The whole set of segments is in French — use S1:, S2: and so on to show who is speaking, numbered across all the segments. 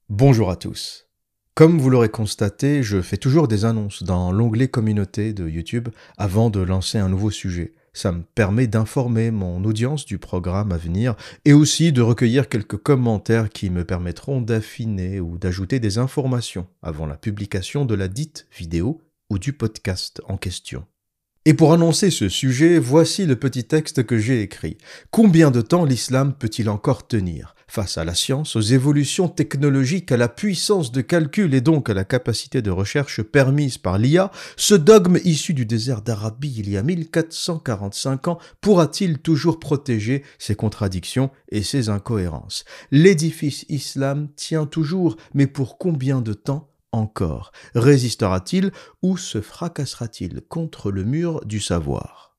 S1: Bonjour à tous. Comme vous l'aurez constaté, je fais toujours des annonces dans l'onglet communauté de YouTube avant de lancer un nouveau sujet. Ça me permet d'informer mon audience du programme à venir et aussi de recueillir quelques commentaires qui me permettront d'affiner ou d'ajouter des informations avant la publication de la dite vidéo ou du podcast en question. Et pour annoncer ce sujet, voici le petit texte que j'ai écrit. Combien de temps l'islam peut-il encore tenir ? Face à la science, aux évolutions technologiques, à la puissance de calcul et donc à la capacité de recherche permise par l'IA, ce dogme issu du désert d'Arabie il y a 1445 ans pourra-t-il toujours protéger ses contradictions et ses incohérences ? L'édifice islam tient toujours, mais pour combien de temps encore ? Résistera-t-il ou se fracassera-t-il contre le mur du savoir ?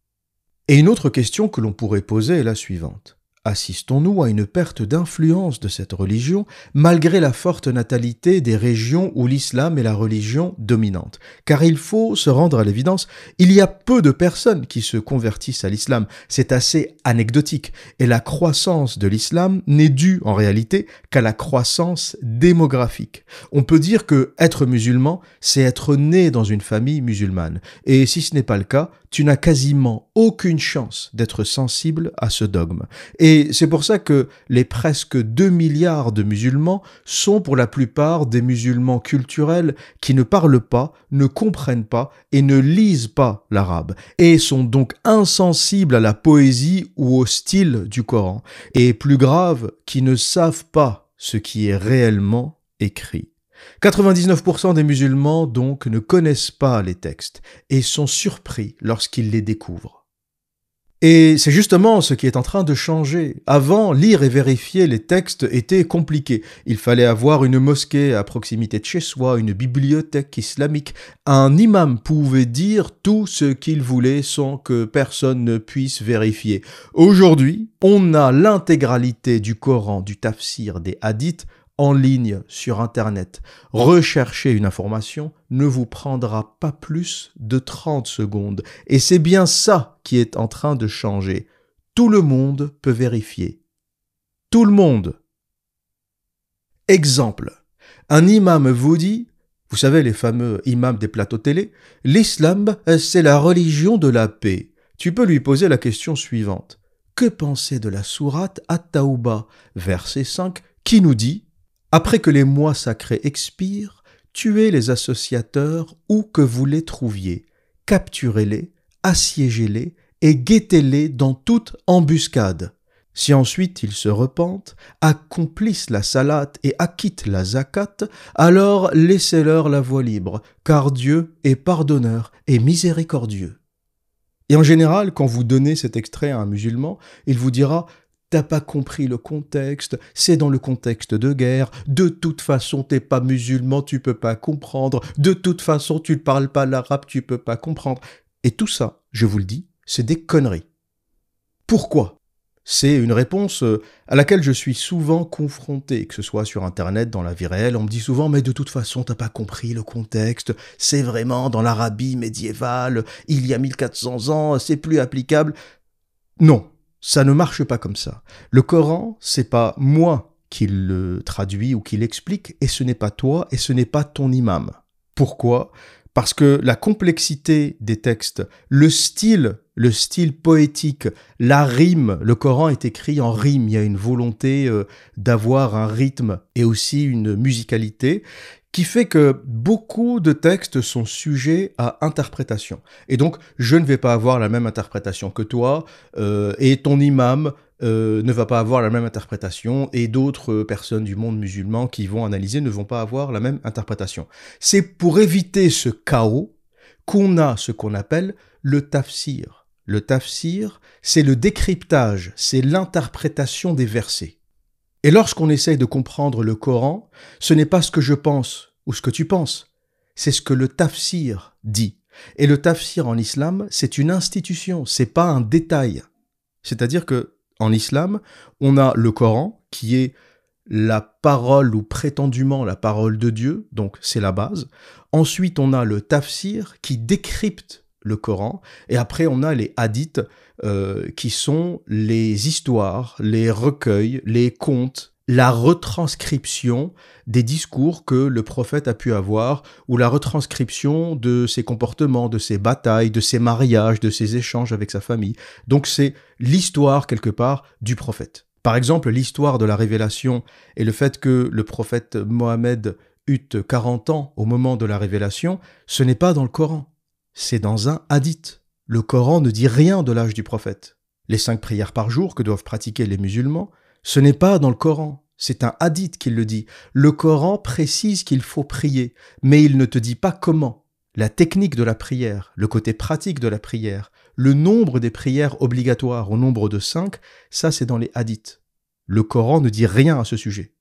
S1: Et une autre question que l'on pourrait poser est la suivante. Assistons-nous à une perte d'influence de cette religion malgré la forte natalité des régions où l'islam est la religion dominante ? Car il faut se rendre à l'évidence, il y a peu de personnes qui se convertissent à l'islam. C'est assez anecdotique. Et la croissance de l'islam n'est due en réalité qu'à la croissance démographique. On peut dire que être musulman, c'est être né dans une famille musulmane. Et si ce n'est pas le cas, tu n'as quasiment aucune chance d'être sensible à ce dogme. Et c'est pour ça que les presque 2 milliards de musulmans sont pour la plupart des musulmans culturels qui ne parlent pas, ne comprennent pas et ne lisent pas l'arabe, et sont donc insensibles à la poésie ou au style du Coran, et plus grave, qui ne savent pas ce qui est réellement écrit. 99% des musulmans, donc, ne connaissent pas les textes et sont surpris lorsqu'ils les découvrent. Et c'est justement ce qui est en train de changer. Avant, lire et vérifier les textes était compliqué. Il fallait avoir une mosquée à proximité de chez soi, une bibliothèque islamique. Un imam pouvait dire tout ce qu'il voulait sans que personne ne puisse vérifier. Aujourd'hui, on a l'intégralité du Coran, du tafsir, des hadiths en ligne sur Internet. Rechercher une information ne vous prendra pas plus de 30 secondes. Et c'est bien ça qui est en train de changer. Tout le monde peut vérifier. Tout le monde. Exemple. Un imam vous dit, vous savez les fameux imams des plateaux télé, l'islam, c'est la religion de la paix. Tu peux lui poser la question suivante. Que penser de la sourate At-Taouba, verset 5, qui nous dit après que les mois sacrés expirent, tuez les associateurs où que vous les trouviez, capturez-les, assiégez-les et guettez-les dans toute embuscade. Si ensuite ils se repentent, accomplissent la salate et acquittent la zakat, alors laissez-leur la voie libre, car Dieu est pardonneur et miséricordieux. Et en général, quand vous donnez cet extrait à un musulman, il vous dira « T'as pas compris le contexte, c'est dans le contexte de guerre, de toute façon t'es pas musulman, tu peux pas comprendre, de toute façon tu ne parles pas l'arabe, tu peux pas comprendre. » Et tout ça, je vous le dis, c'est des conneries. Pourquoi ? C'est une réponse à laquelle je suis souvent confronté, que ce soit sur Internet, dans la vie réelle. On me dit souvent « Mais de toute façon, t'as pas compris le contexte, c'est vraiment dans l'Arabie médiévale, il y a 1400 ans, c'est plus applicable. » Non. Ça ne marche pas comme ça. Le Coran, c'est pas moi qui le traduis ou qui l'explique, et ce n'est pas toi, et ce n'est pas ton imam. Pourquoi ? Parce que la complexité des textes, le style poétique, la rime, le Coran est écrit en rime, il y a une volonté d'avoir un rythme et aussi une musicalité, qui fait que beaucoup de textes sont sujets à interprétation. Et donc, je ne vais pas avoir la même interprétation que toi, et ton imam ne va pas avoir la même interprétation, et d'autres personnes du monde musulman qui vont analyser ne vont pas avoir la même interprétation. C'est pour éviter ce chaos qu'on a ce qu'on appelle le tafsir. Le tafsir, c'est le décryptage, c'est l'interprétation des versets. Et lorsqu'on essaye de comprendre le Coran, ce n'est pas ce que je pense ou ce que tu penses, c'est ce que le tafsir dit. Et le tafsir en islam, c'est une institution, c'est pas un détail. C'est-à-dire que en islam, on a le Coran qui est la parole ou prétendument la parole de Dieu, donc c'est la base. Ensuite, on a le tafsir qui décrypte le Coran, et après on a les hadiths qui sont les histoires, les recueils, les contes la retranscription des discours que le prophète a pu avoir, ou la retranscription de ses comportements, de ses batailles, de ses mariages, de ses échanges avec sa famille. Donc c'est l'histoire, quelque part, du prophète. Par exemple, l'histoire de la révélation et le fait que le prophète Mohammed eut 40 ans au moment de la révélation, ce n'est pas dans le Coran, c'est dans un hadith. Le Coran ne dit rien de l'âge du prophète. Les 5 prières par jour que doivent pratiquer les musulmans, ce n'est pas dans le Coran, c'est un hadith qui le dit. Le Coran précise qu'il faut prier, mais il ne te dit pas comment. La technique de la prière, le côté pratique de la prière, le nombre des prières obligatoires au nombre de 5, ça c'est dans les hadiths. Le Coran ne dit rien à ce sujet.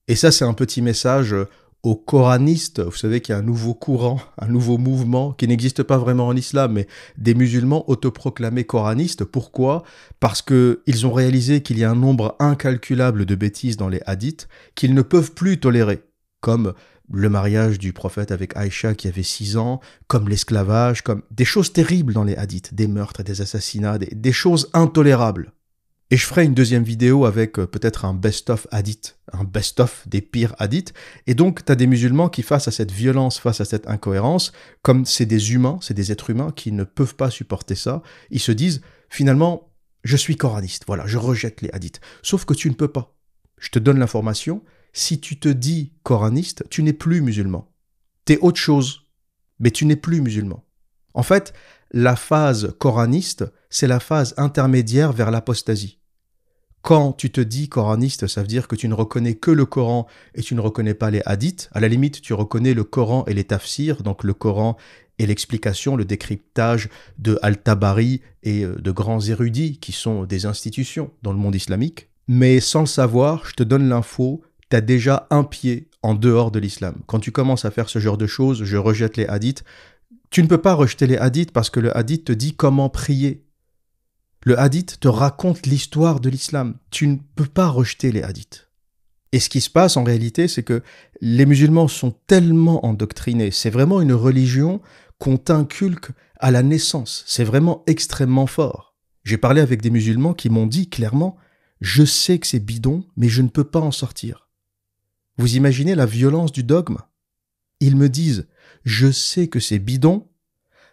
S1: Et ça c'est un petit message aux coranistes. Vous savez qu'il y a un nouveau courant, un nouveau mouvement qui n'existe pas vraiment en islam, mais des musulmans autoproclamés coranistes. Pourquoi ? Parce qu'ils ont réalisé qu'il y a un nombre incalculable de bêtises dans les hadiths qu'ils ne peuvent plus tolérer, comme le mariage du prophète avec Aïcha qui avait 6 ans, comme l'esclavage, comme des choses terribles dans les hadiths, des meurtres, des assassinats, des choses intolérables. Et je ferai une deuxième vidéo avec peut-être un best-of hadith, un best-of des pires hadiths. Et donc, tu as des musulmans qui, face à cette violence, face à cette incohérence, comme c'est des humains, c'est des êtres humains qui ne peuvent pas supporter ça, ils se disent, finalement, je suis coraniste, voilà, je rejette les hadiths. Sauf que tu ne peux pas. Je te donne l'information, si tu te dis coraniste, tu n'es plus musulman. T'es autre chose, mais tu n'es plus musulman. En fait, la phase coraniste, c'est la phase intermédiaire vers l'apostasie. Quand tu te dis coraniste, ça veut dire que tu ne reconnais que le Coran et tu ne reconnais pas les hadiths. À la limite, tu reconnais le Coran et les tafsirs, donc le Coran et l'explication, le décryptage de Al-Tabari et de grands érudits qui sont des institutions dans le monde islamique. Mais sans le savoir, je te donne l'info, tu as déjà un pied en dehors de l'islam. Quand tu commences à faire ce genre de choses, je rejette les hadiths. Tu ne peux pas rejeter les hadiths parce que le hadith te dit comment prier. Le hadith te raconte l'histoire de l'islam. Tu ne peux pas rejeter les hadiths. Et ce qui se passe en réalité, c'est que les musulmans sont tellement endoctrinés. C'est vraiment une religion qu'on t'inculque à la naissance. C'est vraiment extrêmement fort. J'ai parlé avec des musulmans qui m'ont dit clairement « Je sais que c'est bidon, mais je ne peux pas en sortir. » Vous imaginez la violence du dogme ? Ils me disent « Je sais que c'est bidon,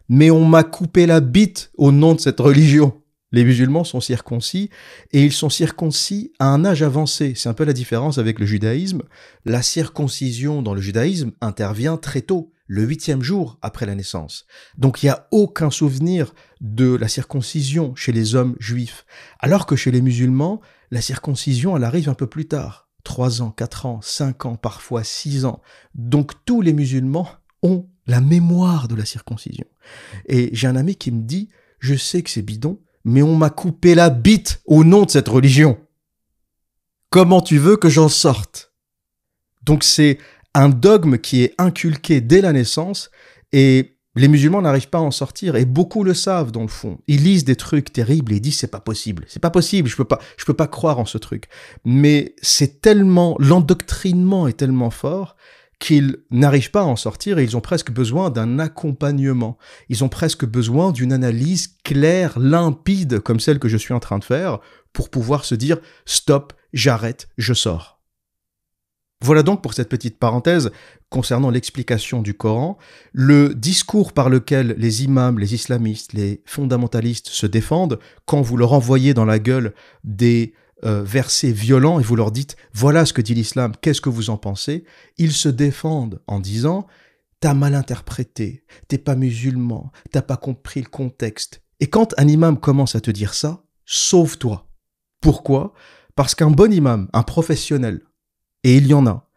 S1: mais on m'a coupé la bite au nom de cette religion. » Les musulmans sont circoncis, et ils sont circoncis à un âge avancé. C'est un peu la différence avec le judaïsme. La circoncision dans le judaïsme intervient très tôt, le 8e jour après la naissance. Donc il n'y a aucun souvenir de la circoncision chez les hommes juifs. Alors que chez les musulmans, la circoncision, elle arrive un peu plus tard. 3 ans, 4 ans, 5 ans, parfois 6 ans. Donc tous les musulmans ont la mémoire de la circoncision. Et j'ai un ami qui me dit « Je sais que c'est bidon, mais on m'a coupé la bite au nom de cette religion. Comment tu veux que j'en sorte ?» Donc c'est un dogme qui est inculqué dès la naissance et les musulmans n'arrivent pas à en sortir et beaucoup le savent dans le fond. Ils lisent des trucs terribles et ils disent c'est pas possible, je peux pas croire en ce truc. Mais c'est tellement, l'endoctrinement est tellement fort qu'ils n'arrivent pas à en sortir et ils ont presque besoin d'un accompagnement. Ils ont presque besoin d'une analyse claire, limpide, comme celle que je suis en train de faire, pour pouvoir se dire « Stop, j'arrête, je sors ». Voilà donc pour cette petite parenthèse concernant l'explication du Coran. Le discours par lequel les imams, les islamistes, les fondamentalistes se défendent, quand vous leur envoyez dans la gueule des versets violents et vous leur dites « Voilà ce que dit l'islam, qu'est-ce que vous en pensez ?» Ils se défendent en disant « T'as mal interprété, t'es pas musulman, t'as pas compris le contexte. » Et quand un imam commence à te dire ça, sauve-toi. Pourquoi ? Parce qu'un bon imam, un professionnel, et il y en a,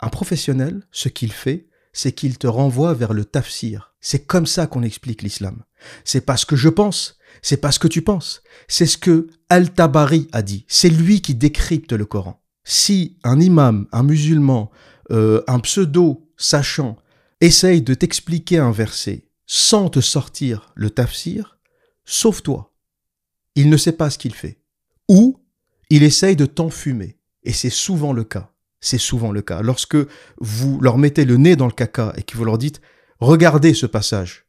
S1: un professionnel, ce qu'il fait, c'est qu'il te renvoie vers le tafsir. C'est comme ça qu'on explique l'islam. C'est pas ce que je pense, c'est pas ce que tu penses. C'est ce que Al-Tabari a dit. C'est lui qui décrypte le Coran. Si un imam, un musulman, un pseudo-sachant essaye de t'expliquer un verset sans te sortir le tafsir, sauve-toi. Il ne sait pas ce qu'il fait. Ou il essaye de t'enfumer. Et c'est souvent le cas. C'est souvent le cas. Lorsque vous leur mettez le nez dans le caca et que vous leur dites « Regardez ce passage,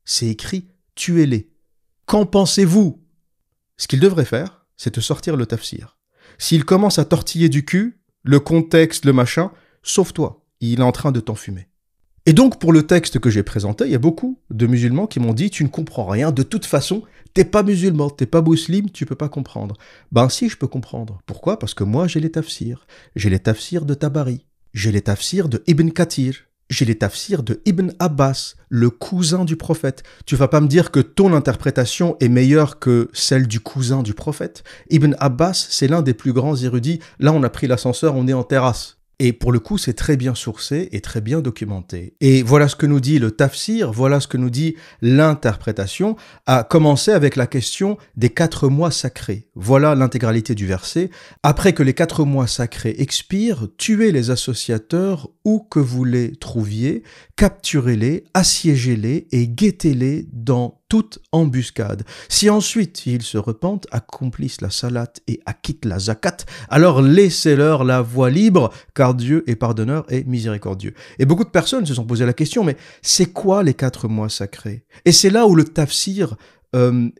S1: c'est écrit « Tuez-les ». Qu'en pensez-vous ? Ce qu'ils devraient faire, c'est te sortir le tafsir. S'il commence à tortiller du cul, le contexte, le machin, sauve-toi, il est en train de t'enfumer. Et donc, pour le texte que j'ai présenté, il y a beaucoup de musulmans qui m'ont dit « Tu ne comprends rien, de toute façon, t'es pas musulman, t'es pas musulman, tu peux pas comprendre. » Ben si, je peux comprendre. Pourquoi? Parce que moi, j'ai les tafsirs. J'ai les tafsirs de Tabari. J'ai les tafsirs de Ibn Kathir. J'ai les tafsirs de Ibn Abbas, le cousin du prophète. Tu vas pas me dire que ton interprétation est meilleure que celle du cousin du prophète. Ibn Abbas, c'est l'un des plus grands érudits. Là, on a pris l'ascenseur, on est en terrasse. Et pour le coup, c'est très bien sourcé et très bien documenté. Et voilà ce que nous dit le tafsir, voilà ce que nous dit l'interprétation, à commencer avec la question des 4 mois sacrés. Voilà l'intégralité du verset. Après que les 4 mois sacrés expirent, tuez les associateurs où que vous les trouviez, capturez-les, assiégez-les et guettez-les dans toute embuscade. Si ensuite ils se repentent, accomplissent la salat et acquittent la zakat, alors laissez-leur la voie libre, car Dieu est pardonneur et miséricordieux. Et beaucoup de personnes se sont posé la question, mais c'est quoi les 4 mois sacrés? Et c'est là où le tafsir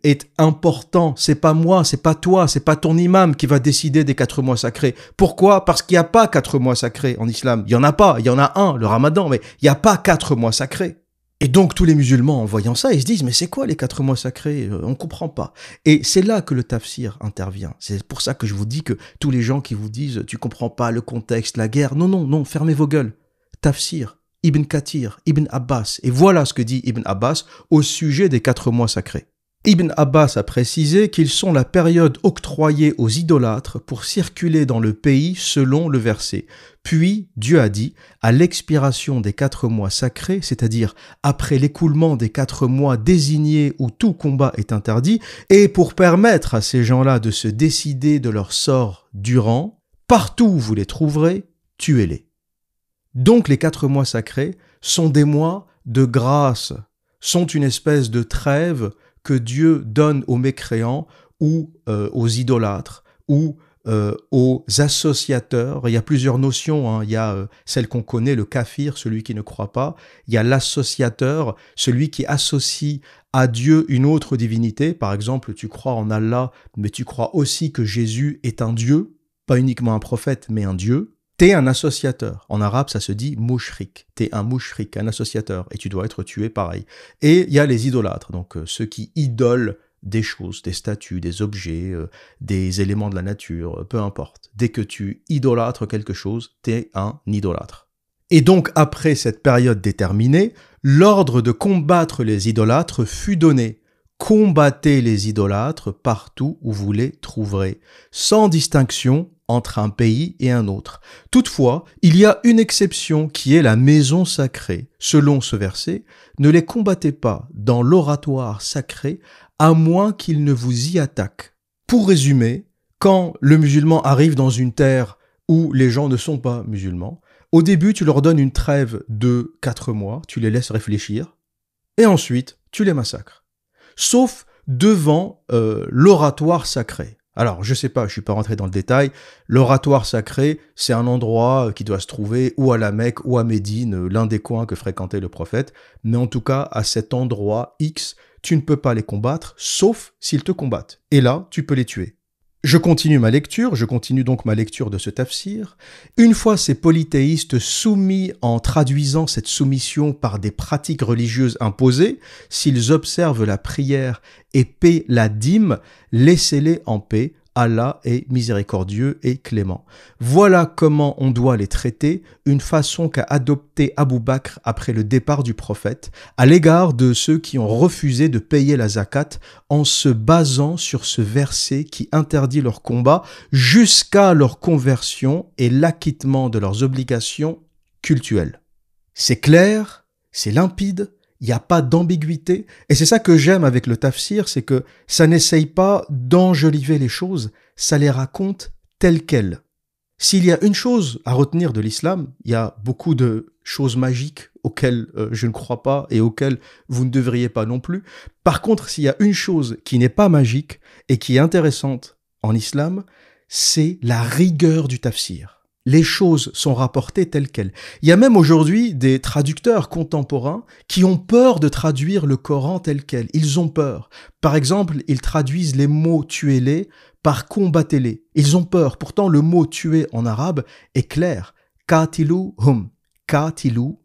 S1: est important. C'est pas moi, c'est pas toi, c'est pas ton imam qui va décider des 4 mois sacrés. Pourquoi? Parce qu'il n'y a pas 4 mois sacrés en islam. Il y en a pas, il y en a un, le ramadan, mais il n'y a pas 4 mois sacrés. Et donc tous les musulmans, en voyant ça, ils se disent « Mais c'est quoi les 4 mois sacrés? On comprend pas. » Et c'est là que le tafsir intervient. C'est pour ça que je vous dis que tous les gens qui vous disent « Tu comprends pas le contexte, la guerre. » Non, fermez vos gueules. Tafsir, Ibn Kathir, Ibn Abbas. Et voilà ce que dit Ibn Abbas au sujet des 4 mois sacrés. Ibn Abbas a précisé qu'ils sont la période octroyée aux idolâtres pour circuler dans le pays selon le verset. Puis, Dieu a dit, à l'expiration des 4 mois sacrés, c'est-à-dire après l'écoulement des 4 mois désignés où tout combat est interdit, et pour permettre à ces gens-là de se décider de leur sort durant, partout où vous les trouverez, tuez-les. Donc les 4 mois sacrés sont des mois de grâce, sont une espèce de trêve que Dieu donne aux mécréants ou aux idolâtres ou aux associateurs. Il y a plusieurs notions, hein. Il y a celle qu'on connaît, le kafir, celui qui ne croit pas. Il y a l'associateur, celui qui associe à Dieu une autre divinité. Par exemple, tu crois en Allah, mais tu crois aussi que Jésus est un Dieu, pas uniquement un prophète, mais un Dieu. T'es un associateur. En arabe, ça se dit mouchrik. T'es un mouchrik, un associateur, et tu dois être tué pareil. Et il y a les idolâtres, donc ceux qui idolent des choses, des statues, des objets, des éléments de la nature, peu importe. Dès que tu idolâtres quelque chose, t'es un idolâtre. Et donc, après cette période déterminée, l'ordre de combattre les idolâtres fut donné. Combattez les idolâtres partout où vous les trouverez, sans distinction entre un pays et un autre. Toutefois, il y a une exception qui est la maison sacrée. Selon ce verset, ne les combattez pas dans l'oratoire sacré, à moins qu'ils ne vous y attaquent. Pour résumer, quand le musulman arrive dans une terre où les gens ne sont pas musulmans, au début, tu leur donnes une trêve de 4 mois, tu les laisses réfléchir, et ensuite, tu les massacres. Sauf devant l'oratoire sacré. Alors, je sais pas, je suis pas rentré dans le détail. L'oratoire sacré, c'est un endroit qui doit se trouver ou à la Mecque ou à Médine, l'un des coins que fréquentait le prophète. Mais en tout cas, à cet endroit X, tu ne peux pas les combattre, sauf s'ils te combattent. Et là, tu peux les tuer. Je continue donc ma lecture de ce tafsir. Une fois ces polythéistes soumis en traduisant cette soumission par des pratiques religieuses imposées, s'ils observent la prière et paient la dîme, laissez-les en paix. Allah est miséricordieux et clément. Voilà comment on doit les traiter, une façon qu'a adopté Abu Bakr après le départ du prophète, à l'égard de ceux qui ont refusé de payer la zakat en se basant sur ce verset qui interdit leur combat jusqu'à leur conversion et l'acquittement de leurs obligations cultuelles. C'est clair, c'est limpide, il n'y a pas d'ambiguïté, et c'est ça que j'aime avec le tafsir, c'est que ça n'essaye pas d'enjoliver les choses, ça les raconte telles quelles. S'il y a une chose à retenir de l'islam, il y a beaucoup de choses magiques auxquelles je ne crois pas et auxquelles vous ne devriez pas non plus. Par contre, s'il y a une chose qui n'est pas magique et qui est intéressante en islam, c'est la rigueur du tafsir. Les choses sont rapportées telles quelles. Il y a même aujourd'hui des traducteurs contemporains qui ont peur de traduire le Coran tel quel. Ils ont peur. Par exemple, ils traduisent les mots tuez-les par combattez-les. Ils ont peur. Pourtant, le mot tuer en arabe est clair. Qatilu hum. Qatilu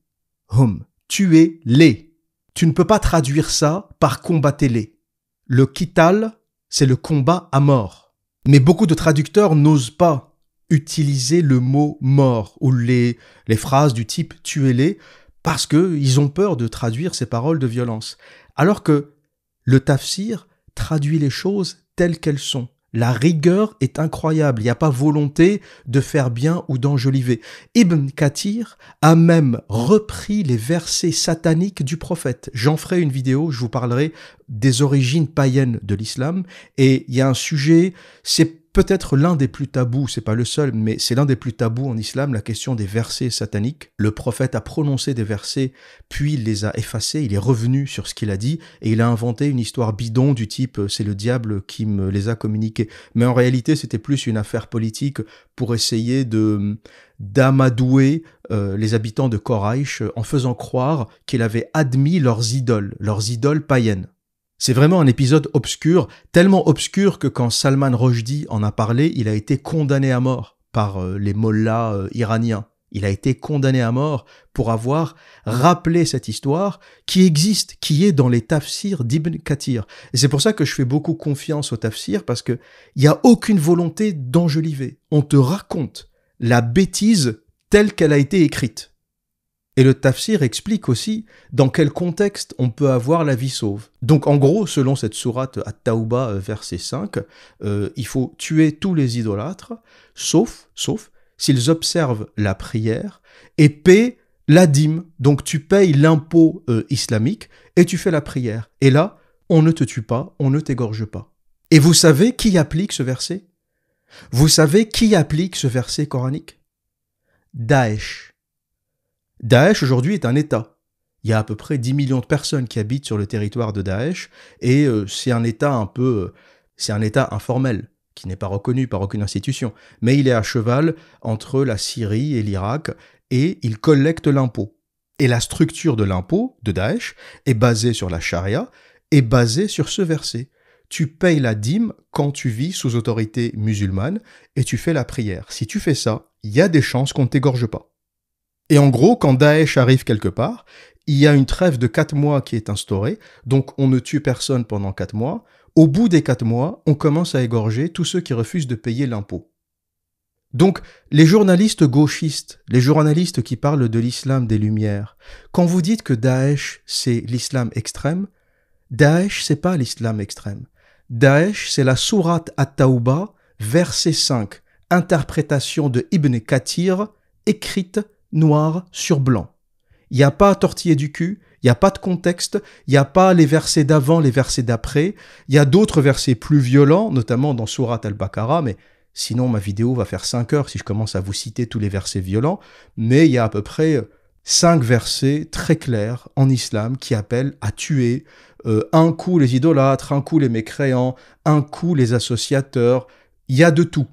S1: hum. Tuez-les. Tu ne peux pas traduire ça par combattez-les. Le qital, c'est le combat à mort. Mais beaucoup de traducteurs n'osent pas utiliser le mot mort ou les phrases du type tuez-les parce qu'ils ont peur de traduire ces paroles de violence. Alors que le tafsir traduit les choses telles qu'elles sont. La rigueur est incroyable, il n'y a pas volonté de faire bien ou d'enjoliver. Ibn Kathir a même repris les versets sataniques du prophète. J'en ferai une vidéo, je vous parlerai des origines païennes de l'islam. Et il y a un sujet, c'est peut-être l'un des plus tabous, c'est pas le seul, mais c'est l'un des plus tabous en islam, la question des versets sataniques. Le prophète a prononcé des versets, puis il les a effacés, il est revenu sur ce qu'il a dit, et il a inventé une histoire bidon du type « c'est le diable qui me les a communiqués ». Mais en réalité, c'était plus une affaire politique pour essayer d'amadouer les habitants de Quraïch en faisant croire qu'il avait admis leurs idoles païennes. C'est vraiment un épisode obscur, tellement obscur que quand Salman Rushdie en a parlé, il a été condamné à mort par les mollahs iraniens. Il a été condamné à mort pour avoir rappelé cette histoire qui existe, qui est dans les tafsirs d'Ibn Kathir. Et c'est pour ça que je fais beaucoup confiance aux tafsirs, parce qu'il n'y a aucune volonté d'enjoliver. On te raconte la bêtise telle qu'elle a été écrite. Et le tafsir explique aussi dans quel contexte on peut avoir la vie sauve. Donc en gros, selon cette sourate At-Tawbah, verset 5, il faut tuer tous les idolâtres, sauf s'ils observent la prière et paient la dîme. Donc tu payes l'impôt islamique et tu fais la prière. Et là, on ne te tue pas, on ne t'égorge pas. Et vous savez qui applique ce verset? Vous savez qui applique ce verset coranique? Daesh. Daesh aujourd'hui est un État. Il y a à peu près 10 millions de personnes qui habitent sur le territoire de Daesh et c'est un État c'est un État informel qui n'est pas reconnu par aucune institution. Mais il est à cheval entre la Syrie et l'Irak et il collecte l'impôt. Et la structure de l'impôt de Daesh est basée sur la charia, est basée sur ce verset. Tu payes la dîme quand tu vis sous autorité musulmane et tu fais la prière. Si tu fais ça, il y a des chances qu'on ne t'égorge pas. Et en gros, quand Daesh arrive quelque part, il y a une trêve de 4 mois qui est instaurée, donc on ne tue personne pendant 4 mois. Au bout des 4 mois, on commence à égorger tous ceux qui refusent de payer l'impôt. Donc, les journalistes gauchistes, les journalistes qui parlent de l'islam des Lumières, quand vous dites que Daesh, c'est l'islam extrême, Daesh, c'est pas l'islam extrême. Daesh, c'est la sourate At-Tawbah, verset 5, interprétation de Ibn Kathir, écrite noir sur blanc. Il n'y a pas à tortiller du cul, il n'y a pas de contexte, il n'y a pas les versets d'avant, les versets d'après. Il y a d'autres versets plus violents, notamment dans Sourate Al-Baqarah, mais sinon ma vidéo va faire 5 heures si je commence à vous citer tous les versets violents. Mais il y a à peu près 5 versets très clairs en islam qui appellent à tuer un coup les idolâtres, un coup les mécréants, un coup les associateurs. Il y a de tout.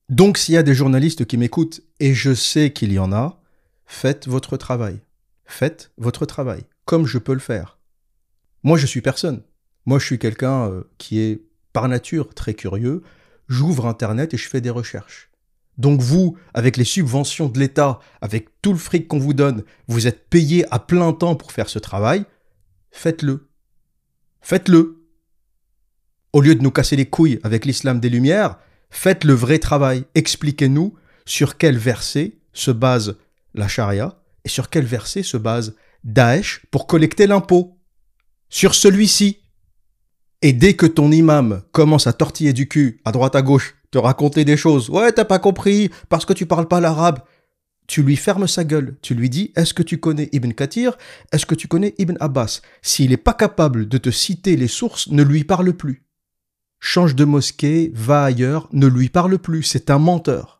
S1: Donc s'il y a des journalistes qui m'écoutent, et je sais qu'il y en a, faites votre travail. Faites votre travail, comme je peux le faire. Moi, je suis personne. Moi, je suis quelqu'un qui est, par nature, très curieux. J'ouvre Internet et je fais des recherches. Donc vous, avec les subventions de l'État, avec tout le fric qu'on vous donne, vous êtes payé à plein temps pour faire ce travail, faites-le. Faites-le. Au lieu de nous casser les couilles avec l'islam des Lumières, faites le vrai travail. Expliquez-nous sur quel verset se base la charia et sur quel verset se base Daesh pour collecter l'impôt. Sur celui-ci. Et dès que ton imam commence à tortiller du cul à droite à gauche, te raconter des choses, ouais t'as pas compris parce que tu parles pas l'arabe, tu lui fermes sa gueule, tu lui dis est-ce que tu connais Ibn Kathir, est-ce que tu connais Ibn Abbas? S'il n'est pas capable de te citer les sources, ne lui parle plus. Change de mosquée, va ailleurs, ne lui parle plus, c'est un menteur.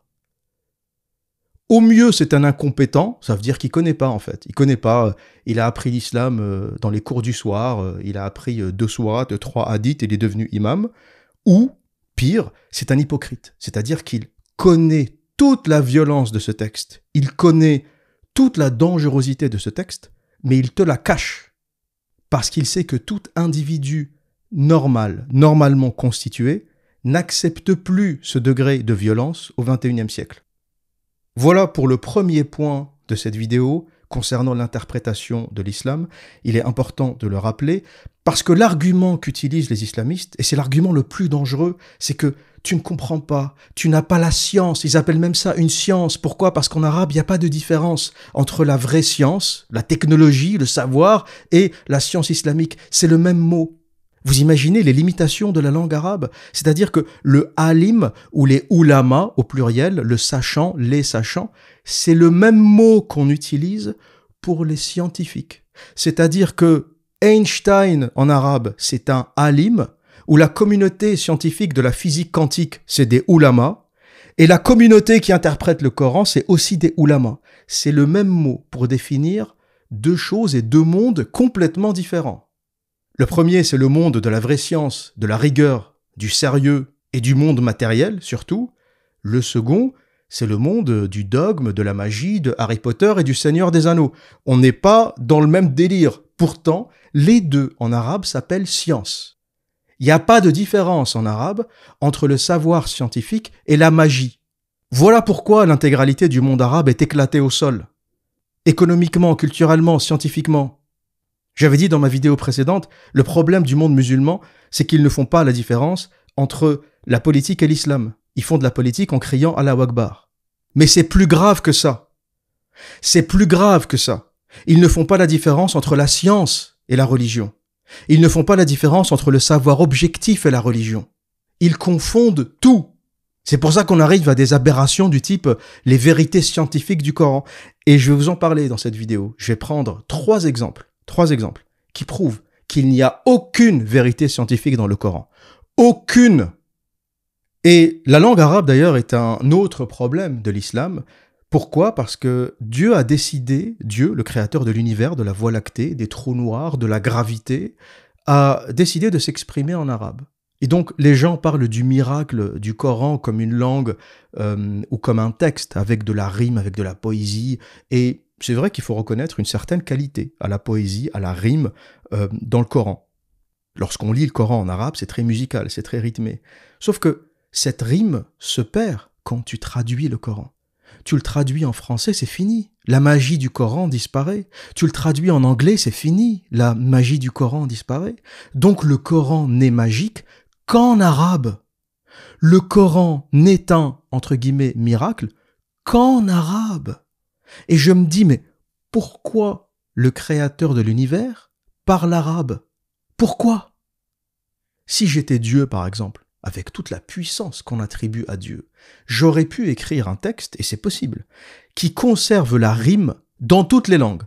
S1: Au mieux, c'est un incompétent, ça veut dire qu'il connaît pas en fait. Il connaît pas, il a appris l'islam dans les cours du soir, il a appris 2 sourates, 3 hadiths et il est devenu imam. Ou, pire, c'est un hypocrite, c'est-à-dire qu'il connaît toute la violence de ce texte, il connaît toute la dangerosité de ce texte, mais il te la cache. Parce qu'il sait que tout individu normal, normalement constitué, n'accepte plus ce degré de violence au XXIe siècle. Voilà pour le premier point de cette vidéo concernant l'interprétation de l'islam. Il est important de le rappeler parce que l'argument qu'utilisent les islamistes, et c'est l'argument le plus dangereux, c'est que tu ne comprends pas, tu n'as pas la science. Ils appellent même ça une science. Pourquoi ? Parce qu'en arabe, il n'y a pas de différence entre la vraie science, la technologie, le savoir, et la science islamique. C'est le même mot. Vous imaginez les limitations de la langue arabe? C'est-à-dire que le alim ou les ulama au pluriel, le sachant, les sachants, c'est le même mot qu'on utilise pour les scientifiques. C'est-à-dire que Einstein en arabe, c'est un alim, ou la communauté scientifique de la physique quantique, c'est des ulama, et la communauté qui interprète le Coran, c'est aussi des ulama. C'est le même mot pour définir deux choses et deux mondes complètement différents. Le premier, c'est le monde de la vraie science, de la rigueur, du sérieux et du monde matériel, surtout. Le second, c'est le monde du dogme, de la magie, de Harry Potter et du Seigneur des Anneaux. On n'est pas dans le même délire. Pourtant, les deux en arabe s'appellent science. Il n'y a pas de différence en arabe entre le savoir scientifique et la magie. Voilà pourquoi l'intégralité du monde arabe est éclatée au sol. Économiquement, culturellement, scientifiquement. J'avais dit dans ma vidéo précédente, le problème du monde musulman, c'est qu'ils ne font pas la différence entre la politique et l'islam. Ils font de la politique en criant Allahu Akbar. Mais c'est plus grave que ça. C'est plus grave que ça. Ils ne font pas la différence entre la science et la religion. Ils ne font pas la différence entre le savoir objectif et la religion. Ils confondent tout. C'est pour ça qu'on arrive à des aberrations du type les vérités scientifiques du Coran. Et je vais vous en parler dans cette vidéo. Je vais prendre trois exemples qui prouvent qu'il n'y a aucune vérité scientifique dans le Coran. Aucune. Et la langue arabe, d'ailleurs, est un autre problème de l'islam. Pourquoi ? Parce que Dieu a décidé, Dieu, le créateur de l'univers, de la Voie lactée, des trous noirs, de la gravité, a décidé de s'exprimer en arabe. Et donc, les gens parlent du miracle du Coran comme une langue ou comme un texte, avec de la rime, avec de la poésie. Et c'est vrai qu'il faut reconnaître une certaine qualité à la poésie, à la rime dans le Coran. Lorsqu'on lit le Coran en arabe, c'est très musical, c'est très rythmé. Sauf que cette rime se perd quand tu traduis le Coran. Tu le traduis en français, c'est fini. La magie du Coran disparaît. Tu le traduis en anglais, c'est fini. La magie du Coran disparaît. Donc le Coran n'est magique qu'en arabe. Le Coran n'est un, entre guillemets, miracle qu'en arabe. Et je me dis, mais pourquoi le créateur de l'univers parle arabe? Pourquoi? Si j'étais Dieu, par exemple, avec toute la puissance qu'on attribue à Dieu, j'aurais pu écrire un texte, et c'est possible, qui conserve la rime dans toutes les langues.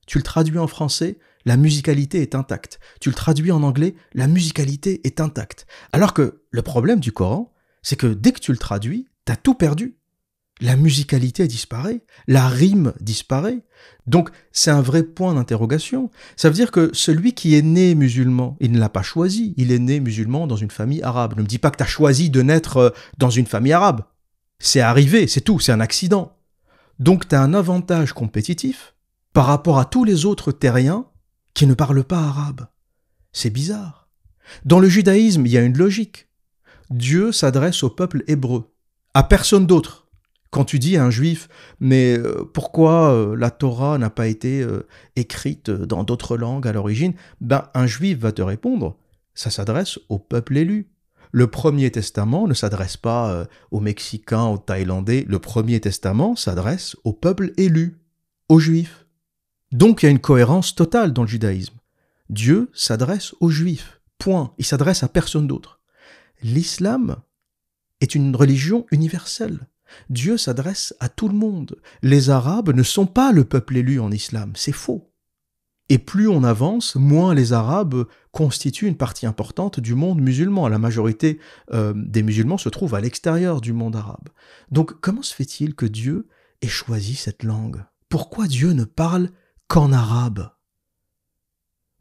S1: Tu le traduis en français, la musicalité est intacte. Tu le traduis en anglais, la musicalité est intacte. Alors que le problème du Coran, c'est que dès que tu le traduis, t'as tout perdu. La musicalité disparaît, la rime disparaît. Donc, c'est un vrai point d'interrogation. Ça veut dire que celui qui est né musulman, il ne l'a pas choisi. Il est né musulman dans une famille arabe. Ne me dis pas que tu as choisi de naître dans une famille arabe. C'est arrivé, c'est tout, c'est un accident. Donc, tu as un avantage compétitif par rapport à tous les autres terriens qui ne parlent pas arabe. C'est bizarre. Dans le judaïsme, il y a une logique. Dieu s'adresse au peuple hébreu, à personne d'autre. Quand tu dis à un juif, mais pourquoi la Torah n'a pas été écrite dans d'autres langues à l'origine, ben un juif va te répondre, ça s'adresse au peuple élu. Le Premier Testament ne s'adresse pas aux Mexicains, aux Thaïlandais. Le Premier Testament s'adresse au peuple élu, aux Juifs. Donc il y a une cohérence totale dans le judaïsme. Dieu s'adresse aux Juifs, point. Il s'adresse à personne d'autre. L'islam est une religion universelle. Dieu s'adresse à tout le monde. Les Arabes ne sont pas le peuple élu en islam, c'est faux. Et plus on avance, moins les Arabes constituent une partie importante du monde musulman. La majorité des musulmans se trouvent à l'extérieur du monde arabe. Donc comment se fait-il que Dieu ait choisi cette langue? Pourquoi Dieu ne parle qu'en arabe?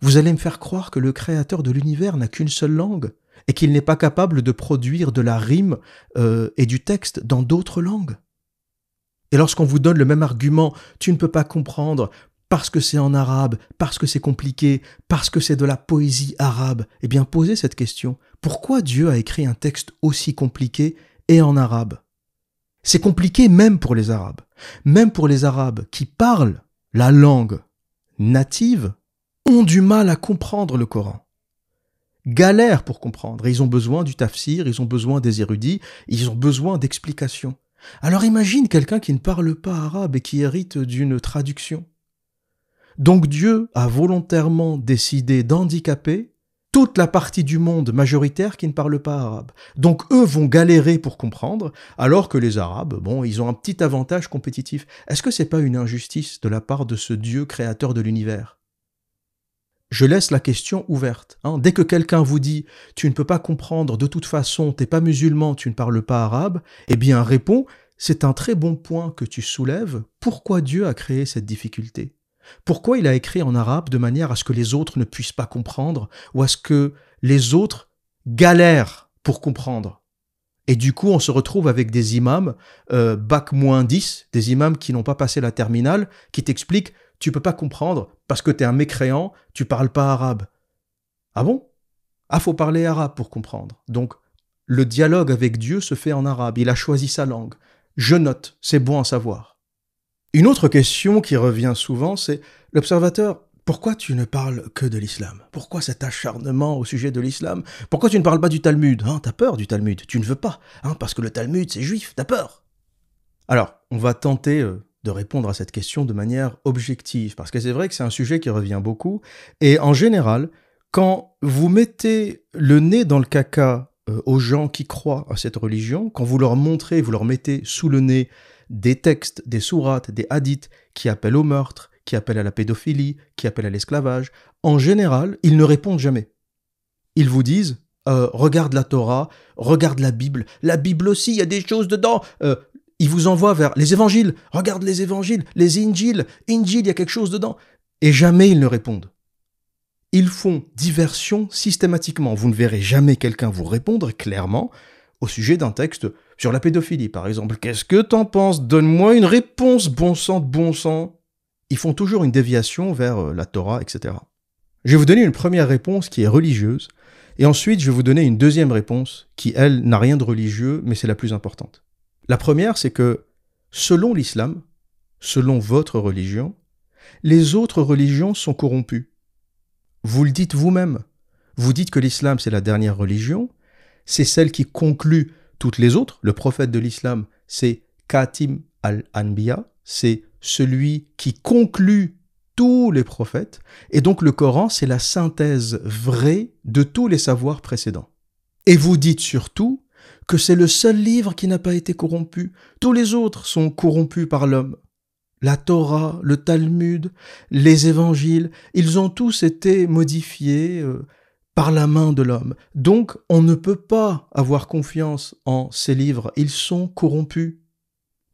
S1: Vous allez me faire croire que le créateur de l'univers n'a qu'une seule langue et qu'il n'est pas capable de produire de la rime et du texte dans d'autres langues? Et lorsqu'on vous donne le même argument, tu ne peux pas comprendre parce que c'est en arabe, parce que c'est compliqué, parce que c'est de la poésie arabe, eh bien posez cette question. Pourquoi Dieu a écrit un texte aussi compliqué et en arabe? C'est compliqué même pour les Arabes. Même pour les Arabes qui parlent la langue native, ont du mal à comprendre le Coran. Galèrent pour comprendre. Ils ont besoin du tafsir, ils ont besoin des érudits, ils ont besoin d'explications. Alors imagine quelqu'un qui ne parle pas arabe et qui hérite d'une traduction. Donc Dieu a volontairement décidé d'handicaper toute la partie du monde majoritaire qui ne parle pas arabe. Donc eux vont galérer pour comprendre, alors que les Arabes, bon, ils ont un petit avantage compétitif. Est-ce que c'est pas une injustice de la part de ce Dieu créateur de l'univers? Je laisse la question ouverte. Dès que quelqu'un vous dit « tu ne peux pas comprendre, de toute façon, t'es pas musulman, tu ne parles pas arabe », eh bien réponds « c'est un très bon point que tu soulèves, pourquoi Dieu a créé cette difficulté ?» Pourquoi il a écrit en arabe de manière à ce que les autres ne puissent pas comprendre ou à ce que les autres galèrent pour comprendre? Et du coup, on se retrouve avec des imams bac -10, des imams qui n'ont pas passé la terminale, qui t'expliquent « tu peux pas comprendre parce que tu es un mécréant, tu parles pas arabe ». Ah bon? Ah, faut parler arabe pour comprendre. Donc, le dialogue avec Dieu se fait en arabe. Il a choisi sa langue. Je note, c'est bon à savoir. Une autre question qui revient souvent, c'est l'observateur, pourquoi tu ne parles que de l'islam? Pourquoi cet acharnement au sujet de l'islam? Pourquoi tu ne parles pas du Talmud? T'as peur du Talmud, tu ne veux pas, parce que le Talmud c'est juif, t'as peur. Alors, on va tenter de répondre à cette question de manière objective, parce que c'est vrai que c'est un sujet qui revient beaucoup, et en général, quand vous mettez le nez dans le caca aux gens qui croient à cette religion, quand vous leur montrez, vous leur mettez sous le nez des textes, des sourates, des hadiths qui appellent au meurtre, qui appellent à la pédophilie, qui appellent à l'esclavage, en général, ils ne répondent jamais. Ils vous disent regarde la Torah, regarde la Bible aussi, il y a des choses dedans. Ils vous envoient vers les évangiles, regarde les évangiles, les Injil, il y a quelque chose dedans. Et jamais ils ne répondent. Ils font diversion systématiquement. Vous ne verrez jamais quelqu'un vous répondre clairement au sujet d'un texte sur la pédophilie, par exemple. Qu'est-ce que t'en penses? Donne-moi une réponse, bon sang de bon sang. Ils font toujours une déviation vers la Torah, etc. Je vais vous donner une première réponse qui est religieuse, et ensuite je vais vous donner une deuxième réponse qui, elle, n'a rien de religieux, mais c'est la plus importante. La première, c'est que, selon l'islam, selon votre religion, les autres religions sont corrompues. Vous le dites vous-même. Vous dites que l'islam, c'est la dernière religion, c'est celle qui conclut toutes les autres. Le prophète de l'islam, c'est Khatim al-Anbiya, c'est celui qui conclut tous les prophètes. Et donc le Coran, c'est la synthèse vraie de tous les savoirs précédents. Et vous dites surtout que c'est le seul livre qui n'a pas été corrompu. Tous les autres sont corrompus par l'homme. La Torah, le Talmud, les évangiles, ils ont tous été modifiés par la main de l'homme. Donc, on ne peut pas avoir confiance en ces livres, ils sont corrompus.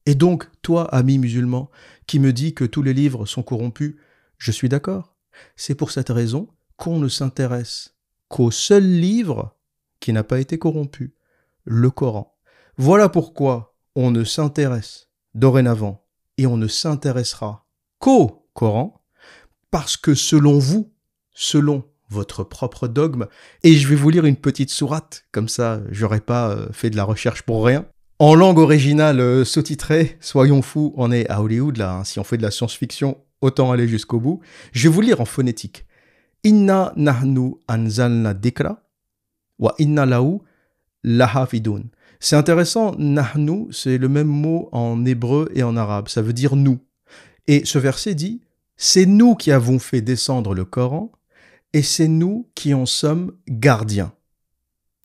S1: Et donc, toi, ami musulman, qui me dis que tous les livres sont corrompus, je suis d'accord. C'est pour cette raison qu'on ne s'intéresse qu'au seul livre qui n'a pas été corrompu, le Coran. Voilà pourquoi on ne s'intéresse dorénavant et on ne s'intéressera qu'au Coran, parce que selon vous, selon votre propre dogme, et je vais vous lire une petite sourate, comme ça j'aurais pas fait de la recherche pour rien. En langue originale sous-titrée, soyons fous, on est à Hollywood là, si on fait de la science-fiction, autant aller jusqu'au bout. Je vais vous lire en phonétique. Inna nahnu anzalna dikra, wa inna lahu lahafidun. C'est intéressant, nahnu, c'est le même mot en hébreu et en arabe, ça veut dire nous. Et ce verset dit, c'est nous qui avons fait descendre le Coran, et c'est nous qui en sommes gardiens.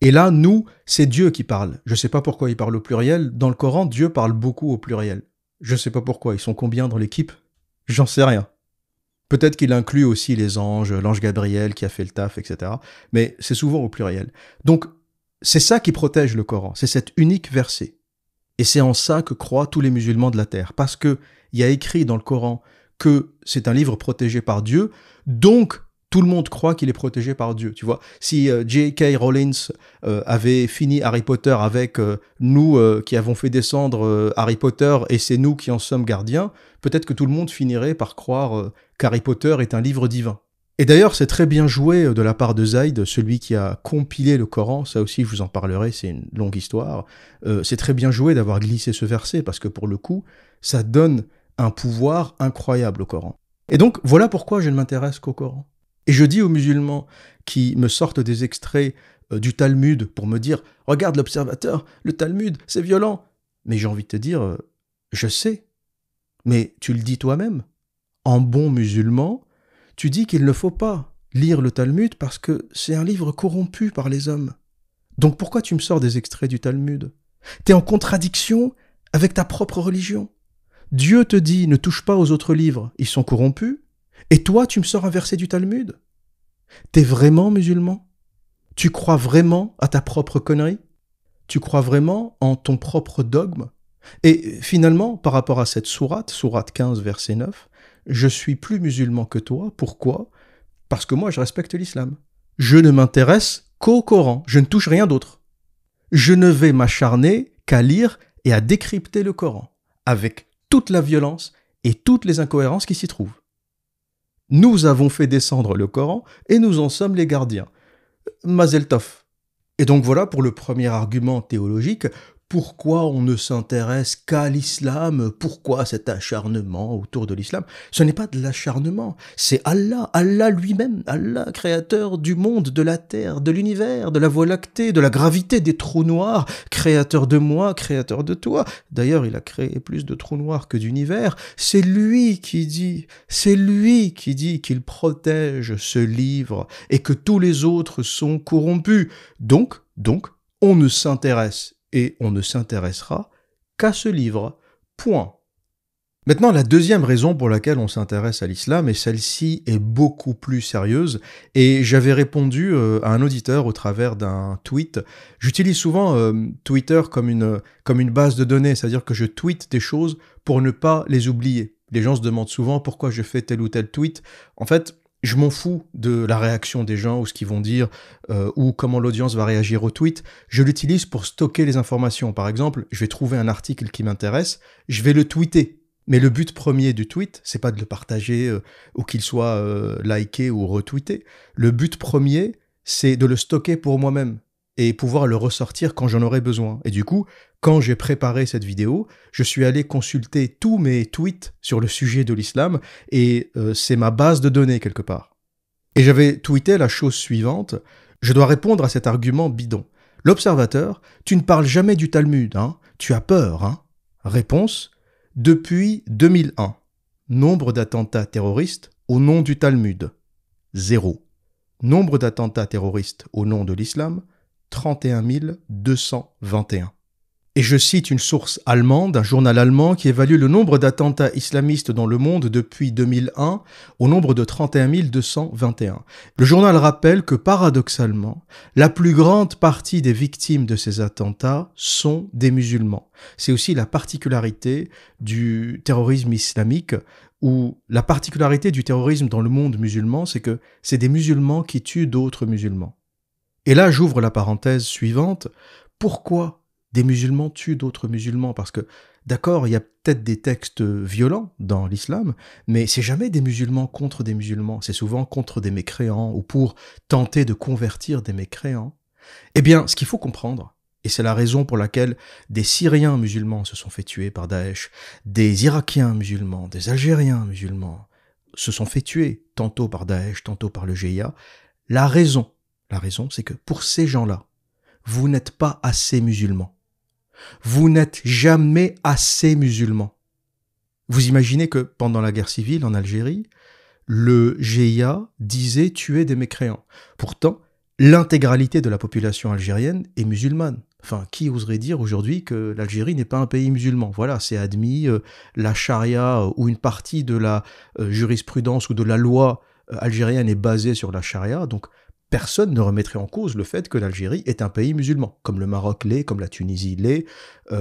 S1: Et là, nous, c'est Dieu qui parle. Je ne sais pas pourquoi il parle au pluriel. Dans le Coran, Dieu parle beaucoup au pluriel. Je ne sais pas pourquoi. Ils sont combien dans l'équipe? J'en sais rien. Peut-être qu'il inclut aussi les anges, l'ange Gabriel qui a fait le taf, etc. Mais c'est souvent au pluriel. Donc, c'est ça qui protège le Coran. C'est cet unique verset. Et c'est en ça que croient tous les musulmans de la terre. Parce qu'il y a écrit dans le Coran que c'est un livre protégé par Dieu. Donc, Tout le monde croit qu'il est protégé par Dieu, tu vois. Si J.K. Rowling avait fini Harry Potter avec nous qui avons fait descendre Harry Potter et c'est nous qui en sommes gardiens, peut-être que tout le monde finirait par croire qu'Harry Potter est un livre divin. Et d'ailleurs, c'est très bien joué de la part de Zaïd, celui qui a compilé le Coran, ça aussi je vous en parlerai, c'est une longue histoire. C'est très bien joué d'avoir glissé ce verset, parce que pour le coup, ça donne un pouvoir incroyable au Coran. Et donc, voilà pourquoi je ne m'intéresse qu'au Coran. Et je dis aux musulmans qui me sortent des extraits du Talmud pour me dire « Regarde l'Observateur, le Talmud, c'est violent !» Mais j'ai envie de te dire « Je sais, mais tu le dis toi-même. En bon musulman, tu dis qu'il ne faut pas lire le Talmud parce que c'est un livre corrompu par les hommes. Donc pourquoi tu me sors des extraits du Talmud? T'es en contradiction avec ta propre religion. Dieu te dit « Ne touche pas aux autres livres, ils sont corrompus ». Et toi, tu me sors un verset du Talmud? T'es vraiment musulman? Tu crois vraiment à ta propre connerie? Tu crois vraiment en ton propre dogme? Et finalement, par rapport à cette sourate 15, verset 9, je suis plus musulman que toi. Pourquoi? Parce que moi, je respecte l'islam. Je ne m'intéresse qu'au Coran. Je ne touche rien d'autre. Je ne vais m'acharner qu'à lire et à décrypter le Coran, avec toute la violence et toutes les incohérences qui s'y trouvent. Nous avons fait descendre le Coran et nous en sommes les gardiens. Mazel tov. Et donc voilà pour le premier argument théologique. Pourquoi on ne s'intéresse qu'à l'islam? Pourquoi cet acharnement autour de l'islam? Ce n'est pas de l'acharnement, c'est Allah, Allah lui-même, Allah, créateur du monde, de la terre, de l'univers, de la voie lactée, de la gravité, des trous noirs, créateur de moi, créateur de toi. D'ailleurs, il a créé plus de trous noirs que d'univers. C'est lui qui dit qu'il protège ce livre et que tous les autres sont corrompus. Donc, on ne s'intéresse et on ne s'intéressera qu'à ce livre. Point. Maintenant, la deuxième raison pour laquelle on s'intéresse à l'islam, et celle-ci est beaucoup plus sérieuse, et j'avais répondu à un auditeur au travers d'un tweet. J'utilise souvent Twitter comme une base de données, c'est-à-dire que je tweete des choses pour ne pas les oublier. Les gens se demandent souvent pourquoi je fais tel ou tel tweet. En fait, je m'en fous de la réaction des gens ou ce qu'ils vont dire ou comment l'audience va réagir au tweet. Je l'utilise pour stocker les informations. Par exemple, je vais trouver un article qui m'intéresse, je vais le tweeter. Mais le but premier du tweet, c'est pas de le partager ou qu'il soit liké ou retweeté. Le but premier, c'est de le stocker pour moi-même et pouvoir le ressortir quand j'en aurai besoin. Et du coup, quand j'ai préparé cette vidéo, je suis allé consulter tous mes tweets sur le sujet de l'islam et c'est ma base de données quelque part. Et j'avais tweeté la chose suivante: je dois répondre à cet argument bidon. L'Observateur, tu ne parles jamais du Talmud, hein? Tu as peur, hein? Réponse: depuis 2001. Nombre d'attentats terroristes au nom du Talmud, 0. Nombre d'attentats terroristes au nom de l'islam, 31 221. Et je cite une source allemande, un journal allemand qui évalue le nombre d'attentats islamistes dans le monde depuis 2001 au nombre de 31 221. Le journal rappelle que paradoxalement, la plus grande partie des victimes de ces attentats sont des musulmans. C'est aussi la particularité du terrorisme islamique, ou la particularité du terrorisme dans le monde musulman, c'est que c'est des musulmans qui tuent d'autres musulmans. Et là, j'ouvre la parenthèse suivante. Pourquoi des musulmans tuent d'autres musulmans? Parce que, d'accord, il y a peut-être des textes violents dans l'islam, mais c'est jamais des musulmans contre des musulmans, c'est souvent contre des mécréants ou pour tenter de convertir des mécréants. Eh bien, ce qu'il faut comprendre, et c'est la raison pour laquelle des Syriens musulmans se sont fait tuer par Daesh, des Irakiens musulmans, des Algériens musulmans se sont fait tuer tantôt par Daesh, tantôt par le GIA, la raison, c'est que pour ces gens-là, vous n'êtes pas assez musulmans. Vous n'êtes jamais assez musulmans. Vous imaginez que pendant la guerre civile en Algérie, le GIA disait tuer des mécréants. Pourtant, l'intégralité de la population algérienne est musulmane. Enfin, qui oserait dire aujourd'hui que l'Algérie n'est pas un pays musulman? Voilà, c'est admis, la charia ou une partie de la jurisprudence ou de la loi algérienne est basée sur la charia, donc personne ne remettrait en cause le fait que l'Algérie est un pays musulman, comme le Maroc l'est, comme la Tunisie l'est,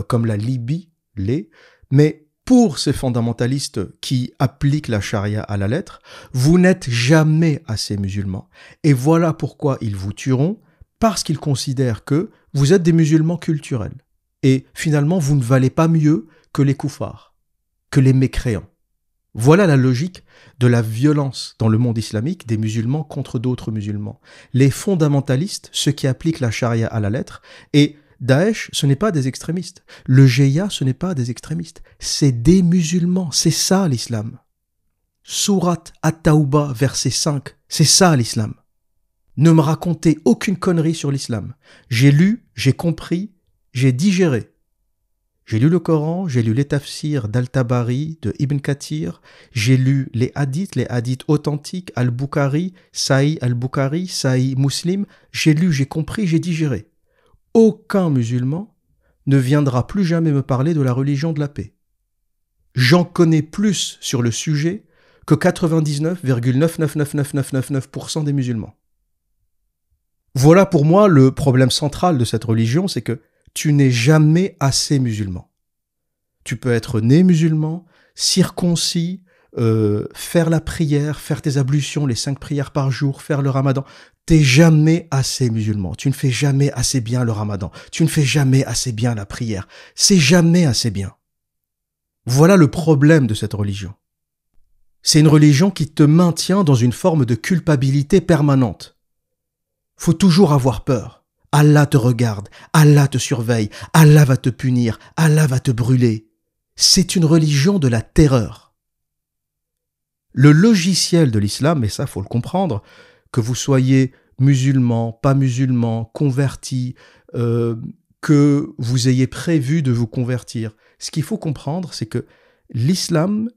S1: comme la Libye l'est. Mais pour ces fondamentalistes qui appliquent la charia à la lettre, vous n'êtes jamais assez musulmans. Et voilà pourquoi ils vous tueront, parce qu'ils considèrent que vous êtes des musulmans culturels. Et finalement, vous ne valez pas mieux que les koufars, que les mécréants. Voilà la logique de la violence dans le monde islamique des musulmans contre d'autres musulmans. Les fondamentalistes, ceux qui appliquent la charia à la lettre, et Daesh, ce n'est pas des extrémistes. Le GIA, ce n'est pas des extrémistes. C'est des musulmans. C'est ça l'islam. Surat At-Tawbah, verset 5. C'est ça l'islam. Ne me racontez aucune connerie sur l'islam. J'ai lu, j'ai compris, j'ai digéré. J'ai lu le Coran, j'ai lu les tafsirs d'Al-Tabari, de Ibn Kathir, j'ai lu les hadiths authentiques, Al-Bukhari, Sahih Al-Bukhari, Sahih Muslim. J'ai lu, j'ai compris, j'ai digéré. Aucun musulman ne viendra plus jamais me parler de la religion de la paix. J'en connais plus sur le sujet que 99,999999% des musulmans. Voilà pour moi le problème central de cette religion, c'est que tu n'es jamais assez musulman. Tu peux être né musulman, circoncis, faire la prière, faire tes ablutions, les 5 prières par jour, faire le ramadan. T'es jamais assez musulman. Tu ne fais jamais assez bien le ramadan. Tu ne fais jamais assez bien la prière. C'est jamais assez bien. Voilà le problème de cette religion. C'est une religion qui te maintient dans une forme de culpabilité permanente. Faut toujours avoir peur. Allah te regarde, Allah te surveille, Allah va te punir, Allah va te brûler. C'est une religion de la terreur. Le logiciel de l'islam, et ça faut le comprendre, que vous soyez musulman, pas musulman, converti, que vous ayez prévu de vous convertir, ce qu'il faut comprendre, c'est que l'islam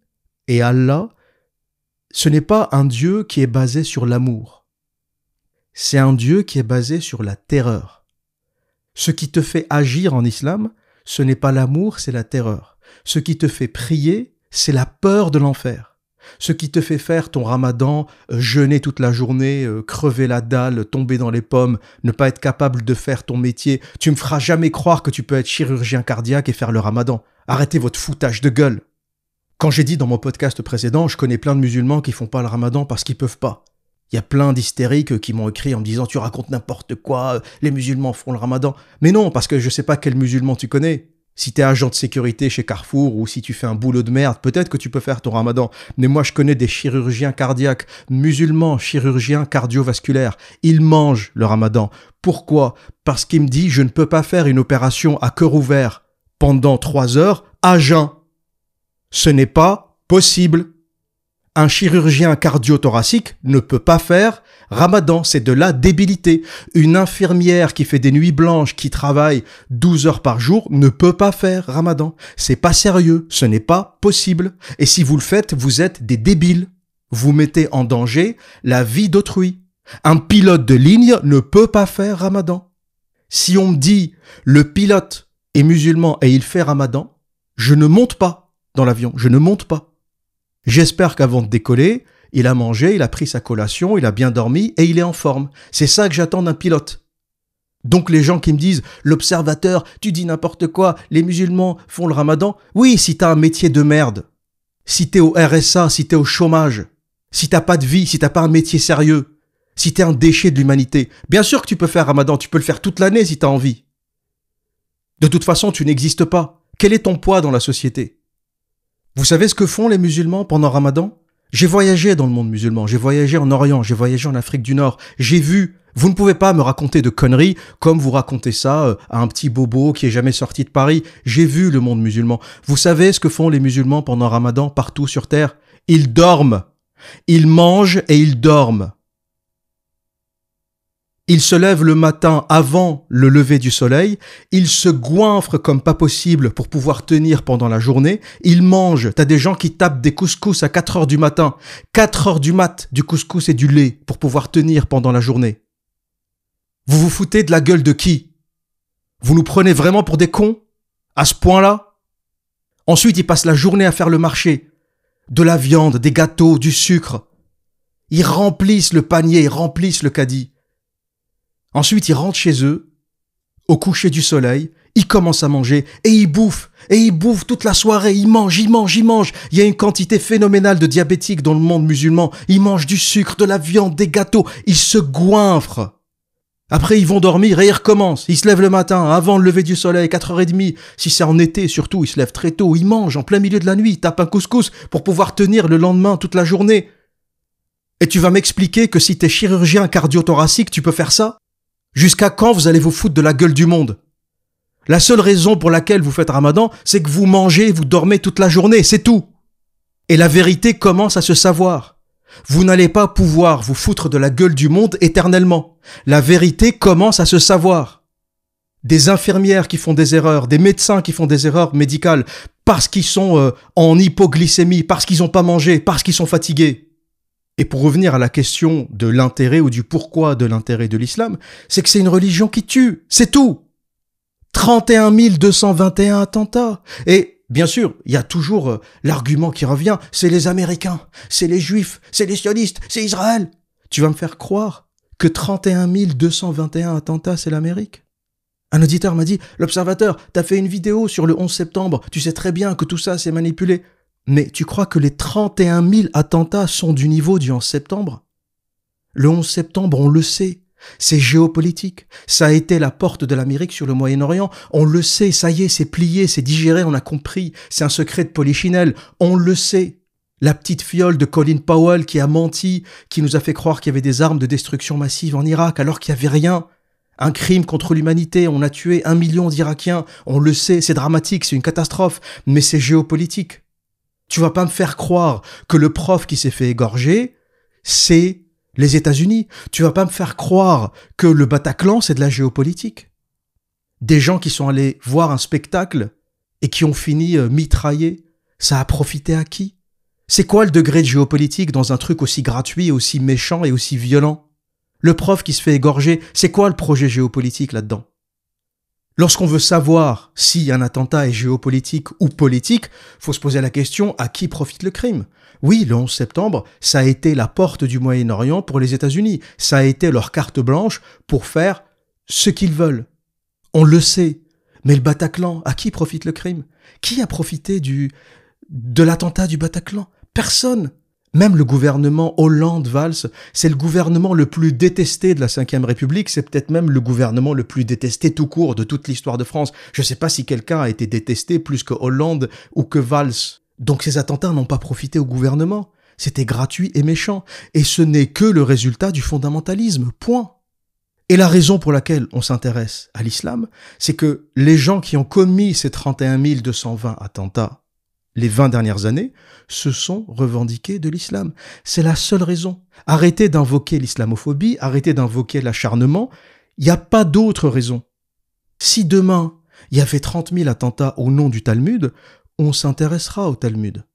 S1: et Allah, ce n'est pas un Dieu qui est basé sur l'amour. C'est un Dieu qui est basé sur la terreur. Ce qui te fait agir en islam, ce n'est pas l'amour, c'est la terreur. Ce qui te fait prier, c'est la peur de l'enfer. Ce qui te fait faire ton ramadan, jeûner toute la journée, crever la dalle, tomber dans les pommes, ne pas être capable de faire ton métier, tu me feras jamais croire que tu peux être chirurgien cardiaque et faire le ramadan. Arrêtez votre foutage de gueule. Quand j'ai dit dans mon podcast précédent, je connais plein de musulmans qui font pas le ramadan parce qu'ils peuvent pas. Il y a plein d'hystériques qui m'ont écrit en me disant « Tu racontes n'importe quoi, les musulmans font le ramadan. » Mais non, parce que je sais pas quel musulman tu connais. Si t'es agent de sécurité chez Carrefour ou si tu fais un boulot de merde, peut-être que tu peux faire ton ramadan. Mais moi, je connais des chirurgiens cardiaques, musulmans, chirurgiens cardiovasculaires. Ils mangent le ramadan. Pourquoi ? Parce qu'il me dit « Je ne peux pas faire une opération à cœur ouvert pendant 3 heures à jeun. » Ce n'est pas possible. Un chirurgien cardio-thoracique ne peut pas faire ramadan, c'est de la débilité. Une infirmière qui fait des nuits blanches, qui travaille 12 heures par jour, ne peut pas faire ramadan. C'est pas sérieux, ce n'est pas possible. Et si vous le faites, vous êtes des débiles. Vous mettez en danger la vie d'autrui. Un pilote de ligne ne peut pas faire ramadan. Si on me dit, le pilote est musulman et il fait ramadan, je ne monte pas dans l'avion, je ne monte pas. J'espère qu'avant de décoller, il a mangé, il a pris sa collation, il a bien dormi et il est en forme. C'est ça que j'attends d'un pilote. Donc les gens qui me disent « L'observateur, tu dis n'importe quoi, les musulmans font le ramadan ». Oui, si t'as un métier de merde, si t'es au RSA, si t'es au chômage, si t'as pas de vie, si t'as pas un métier sérieux, si t'es un déchet de l'humanité, bien sûr que tu peux faire ramadan, tu peux le faire toute l'année si t'as envie. De toute façon, tu n'existes pas. Quel est ton poids dans la société ? Vous savez ce que font les musulmans pendant Ramadan ? J'ai voyagé dans le monde musulman, j'ai voyagé en Orient, j'ai voyagé en Afrique du Nord, j'ai vu, vous ne pouvez pas me raconter de conneries comme vous racontez ça à un petit bobo qui est jamais sorti de Paris. J'ai vu le monde musulman. Vous savez ce que font les musulmans pendant Ramadan partout sur terre ? Ils dorment, ils mangent et ils dorment. Ils se lèvent le matin avant le lever du soleil, ils se goinfrent comme pas possible pour pouvoir tenir pendant la journée, ils mangent, t'as des gens qui tapent des couscous à 4 heures du matin, 4 heures du mat, du couscous et du lait pour pouvoir tenir pendant la journée. Vous vous foutez de la gueule de qui ? Vous nous prenez vraiment pour des cons ? À ce point-là ? Ensuite, ils passent la journée à faire le marché, de la viande, des gâteaux, du sucre. Ils remplissent le panier, ils remplissent le caddie. Ensuite, ils rentrent chez eux, au coucher du soleil, Ils commencent à manger et ils bouffent. Et ils bouffent toute la soirée. Ils mangent, ils mangent, ils mangent. Il y a une quantité phénoménale de diabétiques dans le monde musulman. Ils mangent du sucre, de la viande, des gâteaux. Ils se goinfrent. Après, ils vont dormir et ils recommencent. Ils se lèvent le matin, avant le lever du soleil, 4h30. Si c'est en été, surtout, ils se lèvent très tôt. Ils mangent en plein milieu de la nuit. Ils tapent un couscous pour pouvoir tenir le lendemain toute la journée. Et tu vas m'expliquer que si t'es chirurgien cardio-thoracique, tu peux faire ça? Jusqu'à quand vous allez vous foutre de la gueule du monde? La seule raison pour laquelle vous faites Ramadan, c'est que vous mangez, vous dormez toute la journée, c'est tout. Et la vérité commence à se savoir. Vous n'allez pas pouvoir vous foutre de la gueule du monde éternellement. La vérité commence à se savoir. Des infirmières qui font des erreurs, des médecins qui font des erreurs médicales parce qu'ils sont en hypoglycémie, parce qu'ils n'ont pas mangé, parce qu'ils sont fatigués. Et pour revenir à la question de l'intérêt ou du pourquoi de l'intérêt de l'islam, c'est que c'est une religion qui tue, c'est tout. 31 221 attentats. Et bien sûr, il y a toujours l'argument qui revient, c'est les Américains, c'est les Juifs, c'est les sionistes, c'est Israël. Tu vas me faire croire que 31 221 attentats, c'est l'Amérique? Un auditeur m'a dit, l'Observateur, t'as fait une vidéo sur le 11 septembre, tu sais très bien que tout ça c'est manipulé. Mais tu crois que les 31 000 attentats sont du niveau du 11 septembre? Le 11 septembre, on le sait, c'est géopolitique. Ça a été la porte de l'Amérique sur le Moyen-Orient. On le sait, ça y est, c'est plié, c'est digéré, on a compris. C'est un secret de polichinelle, on le sait. La petite fiole de Colin Powell qui a menti, qui nous a fait croire qu'il y avait des armes de destruction massive en Irak alors qu'il n'y avait rien. Un crime contre l'humanité, on a tué 1 million d'Irakiens. On le sait, c'est dramatique, c'est une catastrophe, mais c'est géopolitique. Tu vas pas me faire croire que le prof qui s'est fait égorger, c'est les États-Unis. Tu vas pas me faire croire que le Bataclan, c'est de la géopolitique. Des gens qui sont allés voir un spectacle et qui ont fini mitraillés, ça a profité à qui? C'est quoi le degré de géopolitique dans un truc aussi gratuit, aussi méchant et aussi violent? Le prof qui se fait égorger, c'est quoi le projet géopolitique là-dedans? Lorsqu'on veut savoir si un attentat est géopolitique ou politique, faut se poser la question à qui profite le crime. Oui, le 11 septembre, ça a été la porte du Moyen-Orient pour les États-Unis. Ça a été leur carte blanche pour faire ce qu'ils veulent. On le sait. Mais le Bataclan, à qui profite le crime? Qui a profité de l'attentat du Bataclan? Personne. Même le gouvernement Hollande-Valls, c'est le gouvernement le plus détesté de la Ve République, c'est peut-être même le gouvernement le plus détesté tout court de toute l'histoire de France. Je ne sais pas si quelqu'un a été détesté plus que Hollande ou que Valls. Donc ces attentats n'ont pas profité au gouvernement. C'était gratuit et méchant. Et ce n'est que le résultat du fondamentalisme. Point. Et la raison pour laquelle on s'intéresse à l'islam, c'est que les gens qui ont commis ces 31 220 attentats les 20 dernières années, se sont revendiqués de l'islam. C'est la seule raison. Arrêtez d'invoquer l'islamophobie, arrêtez d'invoquer l'acharnement. Il n'y a pas d'autre raison. Si demain, il y avait 30 000 attentats au nom du Talmud, on s'intéressera au Talmud.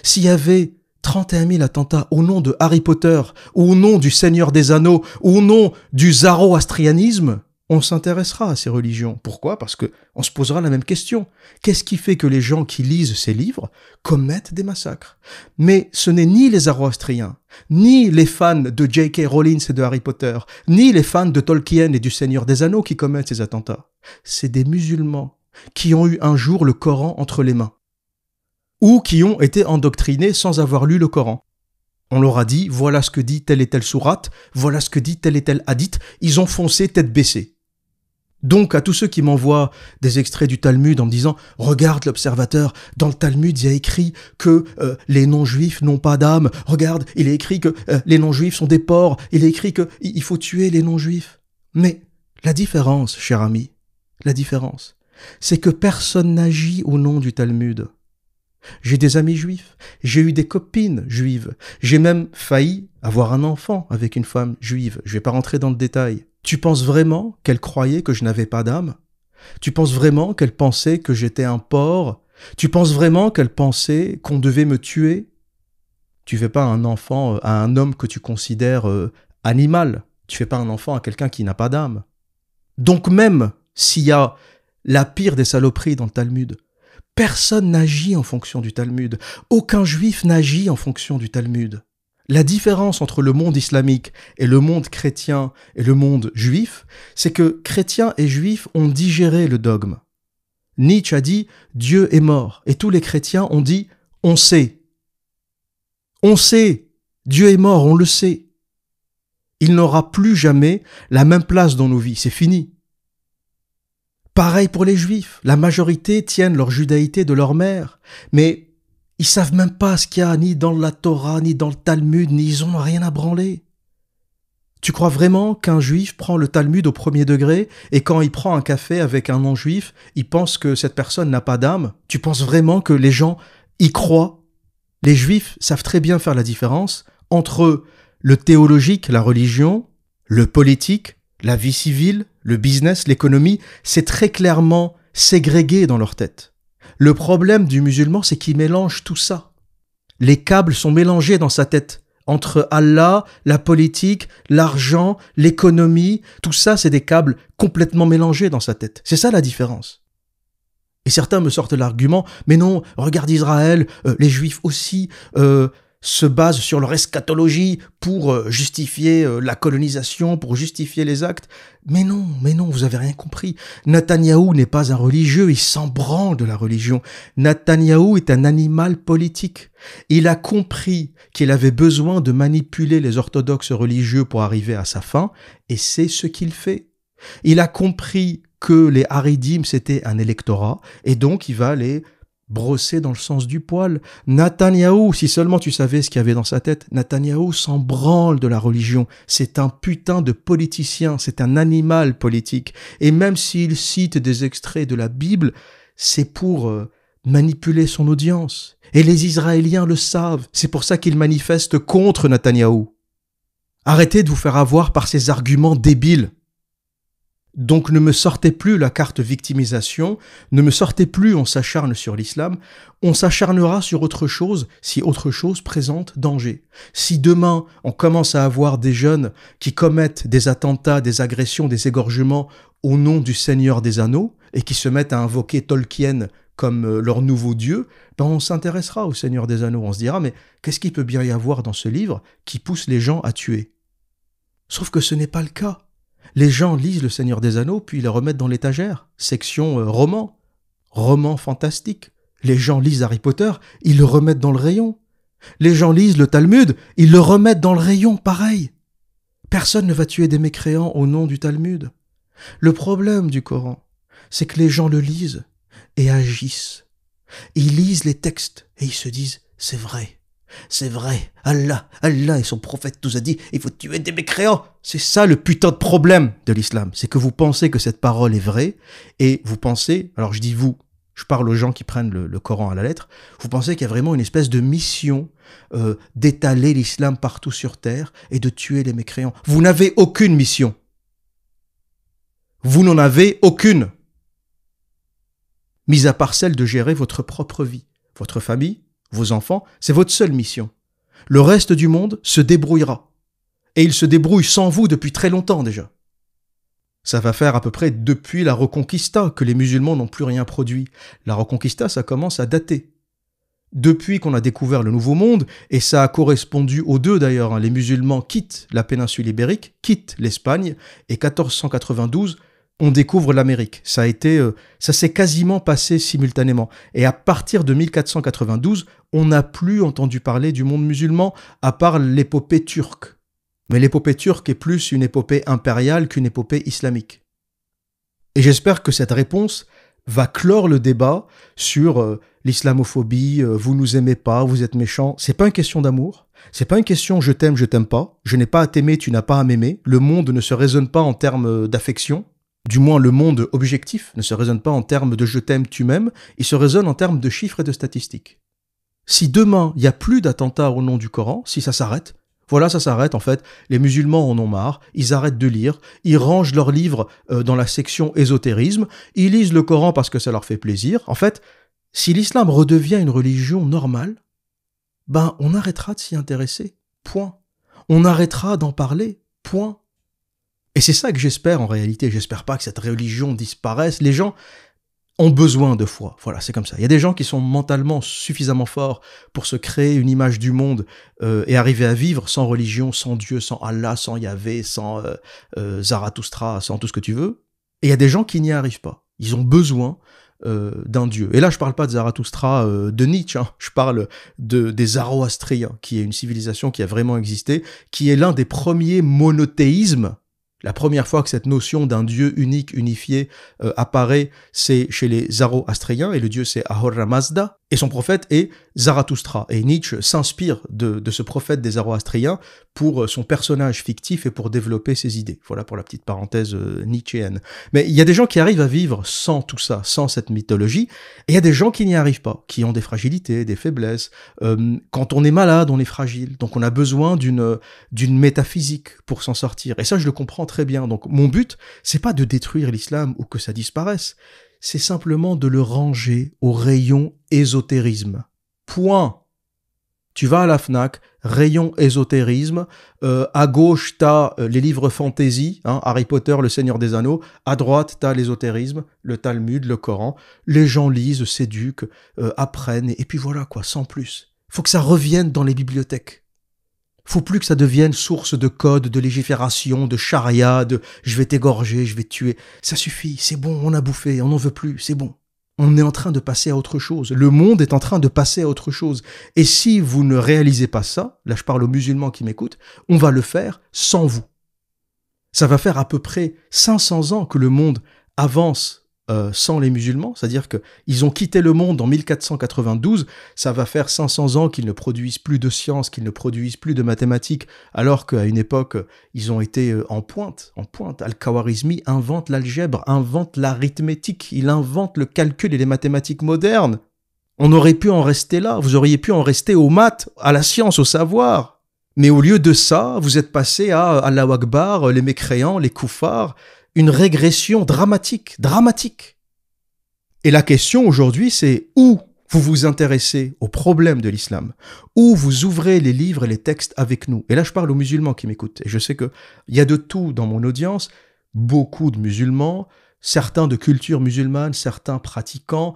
S1: S'il y avait 31 000 attentats au nom de Harry Potter, ou au nom du Seigneur des Anneaux, ou au nom du zoroastrianisme, on s'intéressera à ces religions. Pourquoi? Parce que on se posera la même question. Qu'est-ce qui fait que les gens qui lisent ces livres commettent des massacres? Mais ce n'est ni les Zoroastriens, ni les fans de J.K. Rowling et de Harry Potter, ni les fans de Tolkien et du Seigneur des Anneaux qui commettent ces attentats. C'est des musulmans qui ont eu un jour le Coran entre les mains, ou qui ont été endoctrinés sans avoir lu le Coran. On leur a dit, voilà ce que dit telle et telle sourate, voilà ce que dit tel et tel hadith, ils ont foncé tête baissée. Donc, à tous ceux qui m'envoient des extraits du Talmud en me disant « Regarde l'Observateur, dans le Talmud, il y a écrit que les non-juifs n'ont pas d'âme. Regarde, il est écrit que les non-juifs sont des porcs. Il est écrit qu'il faut tuer les non-juifs. » Mais la différence, cher ami, la différence, c'est que personne n'agit au nom du Talmud. J'ai des amis juifs, j'ai eu des copines juives, j'ai même failli avoir un enfant avec une femme juive. Je vais pas rentrer dans le détail. Tu penses vraiment qu'elle croyait que je n'avais pas d'âme? Tu penses vraiment qu'elle pensait que j'étais un porc? Tu penses vraiment qu'elle pensait qu'on devait me tuer? Tu fais pas un enfant à un homme que tu considères animal. Tu fais pas un enfant à quelqu'un qui n'a pas d'âme. Donc même s'il y a la pire des saloperies dans le Talmud, personne n'agit en fonction du Talmud. Aucun juif n'agit en fonction du Talmud. La différence entre le monde islamique et le monde chrétien et le monde juif, c'est que chrétiens et juifs ont digéré le dogme. Nietzsche a dit « Dieu est mort » et tous les chrétiens ont dit « On sait ». On sait, Dieu est mort, on le sait. Il n'aura plus jamais la même place dans nos vies, c'est fini. Pareil pour les Juifs, la majorité tiennent leur judaïté de leur mère, mais ils savent même pas ce qu'il y a ni dans la Torah, ni dans le Talmud, ni ils ont rien à branler. Tu crois vraiment qu'un juif prend le Talmud au premier degré et quand il prend un café avec un non-juif, il pense que cette personne n'a pas d'âme? Tu penses vraiment que les gens y croient? Les juifs savent très bien faire la différence entre le théologique, la religion, le politique, la vie civile, le business, l'économie. C'est très clairement ségrégué dans leur tête. Le problème du musulman, c'est qu'il mélange tout ça. Les câbles sont mélangés dans sa tête. Entre Allah, la politique, l'argent, l'économie, tout ça, c'est des câbles complètement mélangés dans sa tête. C'est ça la différence. Et certains me sortent l'argument, mais non, regarde Israël, les Juifs aussi se basent sur leur eschatologie pour justifier la colonisation, pour justifier les actes. Mais non, vous avez rien compris. Netanyahou n'est pas un religieux, il s'en branle de la religion. Netanyahou est un animal politique. Il a compris qu'il avait besoin de manipuler les orthodoxes religieux pour arriver à sa fin, et c'est ce qu'il fait. Il a compris que les Haridim, c'était un électorat, et donc il va les brosser dans le sens du poil. Netanyahou, si seulement tu savais ce qu'il y avait dans sa tête, Netanyahou s'en branle de la religion. C'est un putain de politicien, c'est un animal politique. Et même s'il cite des extraits de la Bible, c'est pour manipuler son audience. Et les Israéliens le savent, c'est pour ça qu'ils manifestent contre Netanyahou. Arrêtez de vous faire avoir par ces arguments débiles. Donc ne me sortez plus la carte victimisation, ne me sortez plus on s'acharne sur l'islam, on s'acharnera sur autre chose si autre chose présente danger. Si demain on commence à avoir des jeunes qui commettent des attentats, des agressions, des égorgements au nom du Seigneur des Anneaux et qui se mettent à invoquer Tolkien comme leur nouveau dieu, ben on s'intéressera au Seigneur des Anneaux, on se dira mais qu'est-ce qu'il peut bien y avoir dans ce livre qui pousse les gens à tuer? Sauf que ce n'est pas le cas. Les gens lisent Le Seigneur des Anneaux, puis ils le remettent dans l'étagère. Section roman fantastique. Les gens lisent Harry Potter, ils le remettent dans le rayon. Les gens lisent le Talmud, ils le remettent dans le rayon, pareil. Personne ne va tuer des mécréants au nom du Talmud. Le problème du Coran, c'est que les gens le lisent et agissent. Ils lisent les textes et ils se disent « c'est vrai ». C'est vrai, Allah et son prophète nous a dit « il faut tuer des mécréants ». C'est ça le putain de problème de l'islam, c'est que vous pensez que cette parole est vraie, et vous pensez, alors je dis vous, je parle aux gens qui prennent le Coran à la lettre, vous pensez qu'il y a vraiment une espèce de mission d'étaler l'islam partout sur terre et de tuer les mécréants. Vous n'avez aucune mission. Vous n'en avez aucune. Mis à part celle de gérer votre propre vie, votre famille, vos enfants, c'est votre seule mission. Le reste du monde se débrouillera. Et il se débrouille sans vous depuis très longtemps déjà. Ça va faire à peu près depuis la Reconquista que les musulmans n'ont plus rien produit. La Reconquista, ça commence à dater. Depuis qu'on a découvert le Nouveau Monde, et ça a correspondu aux deux d'ailleurs, les musulmans quittent la péninsule ibérique, quittent l'Espagne, et 1492, on découvre l'Amérique. Ça s'est quasiment passé simultanément. Et à partir de 1492, on n'a plus entendu parler du monde musulman, à part l'épopée turque. Mais l'épopée turque est plus une épopée impériale qu'une épopée islamique. Et j'espère que cette réponse va clore le débat sur l'islamophobie, vous nous aimez pas, vous êtes méchants. C'est pas une question d'amour, c'est pas une question je t'aime pas, je n'ai pas à t'aimer, tu n'as pas à m'aimer. Le monde ne se raisonne pas en termes d'affection. Du moins, le monde objectif ne se raisonne pas en termes de je t'aime, tu m'aimes, il se raisonne en termes de chiffres et de statistiques. Si demain, il n'y a plus d'attentats au nom du Coran, si ça s'arrête, voilà, ça s'arrête en fait, les musulmans en ont marre, ils arrêtent de lire, ils rangent leurs livres dans la section ésotérisme, ils lisent le Coran parce que ça leur fait plaisir. En fait, si l'islam redevient une religion normale, ben on arrêtera de s'y intéresser, point. On arrêtera d'en parler, point. Et c'est ça que j'espère en réalité, j'espère pas que cette religion disparaisse. Les gens ont besoin de foi, voilà, c'est comme ça. Il y a des gens qui sont mentalement suffisamment forts pour se créer une image du monde et arriver à vivre sans religion, sans Dieu, sans Allah, sans Yahvé, sans Zarathustra, sans tout ce que tu veux. Et il y a des gens qui n'y arrivent pas. Ils ont besoin d'un dieu. Et là, je parle pas de Zarathustra de Nietzsche, hein. Je parle des Zoroastriens, qui est une civilisation qui a vraiment existé, qui est l'un des premiers monothéismes. La première fois que cette notion d'un dieu unique, unifié, apparaît, c'est chez les Zoroastriens, et le dieu c'est Ahura Mazda, et son prophète est Zarathustra. Et Nietzsche s'inspire de ce prophète des Zoroastriens pour son personnage fictif et pour développer ses idées. Voilà pour la petite parenthèse nietzschéenne. Mais il y a des gens qui arrivent à vivre sans tout ça, sans cette mythologie, et il y a des gens qui n'y arrivent pas, qui ont des fragilités, des faiblesses. Quand on est malade, on est fragile, donc on a besoin d'une métaphysique pour s'en sortir. Et ça, je le comprends très bien. Donc mon but, c'est pas de détruire l'islam ou que ça disparaisse, c'est simplement de le ranger au rayon ésotérisme. Point. Tu vas à la Fnac, rayon ésotérisme, à gauche t'as les livres fantasy, hein, Harry Potter, le Seigneur des Anneaux, à droite t'as l'ésotérisme, le Talmud, le Coran, les gens lisent, s'éduquent, apprennent, et puis voilà quoi, sans plus. Faut que ça revienne dans les bibliothèques. Faut plus que ça devienne source de code, de légifération, de charia, de « je vais t'égorger, je vais te tuer ». Ça suffit, c'est bon, on a bouffé, on n'en veut plus, c'est bon. On est en train de passer à autre chose. Le monde est en train de passer à autre chose. Et si vous ne réalisez pas ça, là je parle aux musulmans qui m'écoutent, on va le faire sans vous. Ça va faire à peu près 500 ans que le monde avance sans les musulmans, c'est-à-dire qu'ils ont quitté le monde en 1492, ça va faire 500 ans qu'ils ne produisent plus de sciences, qu'ils ne produisent plus de mathématiques, alors qu'à une époque, ils ont été en pointe. Al-Khawarizmi invente l'algèbre, invente l'arithmétique, il invente le calcul et les mathématiques modernes. On aurait pu en rester là, vous auriez pu en rester aux maths, à la science, au savoir. Mais au lieu de ça, vous êtes passé à Allahu Akbar, les mécréants, les koufars, une régression dramatique. Et la question aujourd'hui, c'est où vous vous intéressez aux problèmes de l'islam, où vous ouvrez les livres et les textes avec nous. Et là, je parle aux musulmans qui m'écoutent. Et je sais qu'il y a de tout dans mon audience, beaucoup de musulmans, certains de culture musulmane, certains pratiquants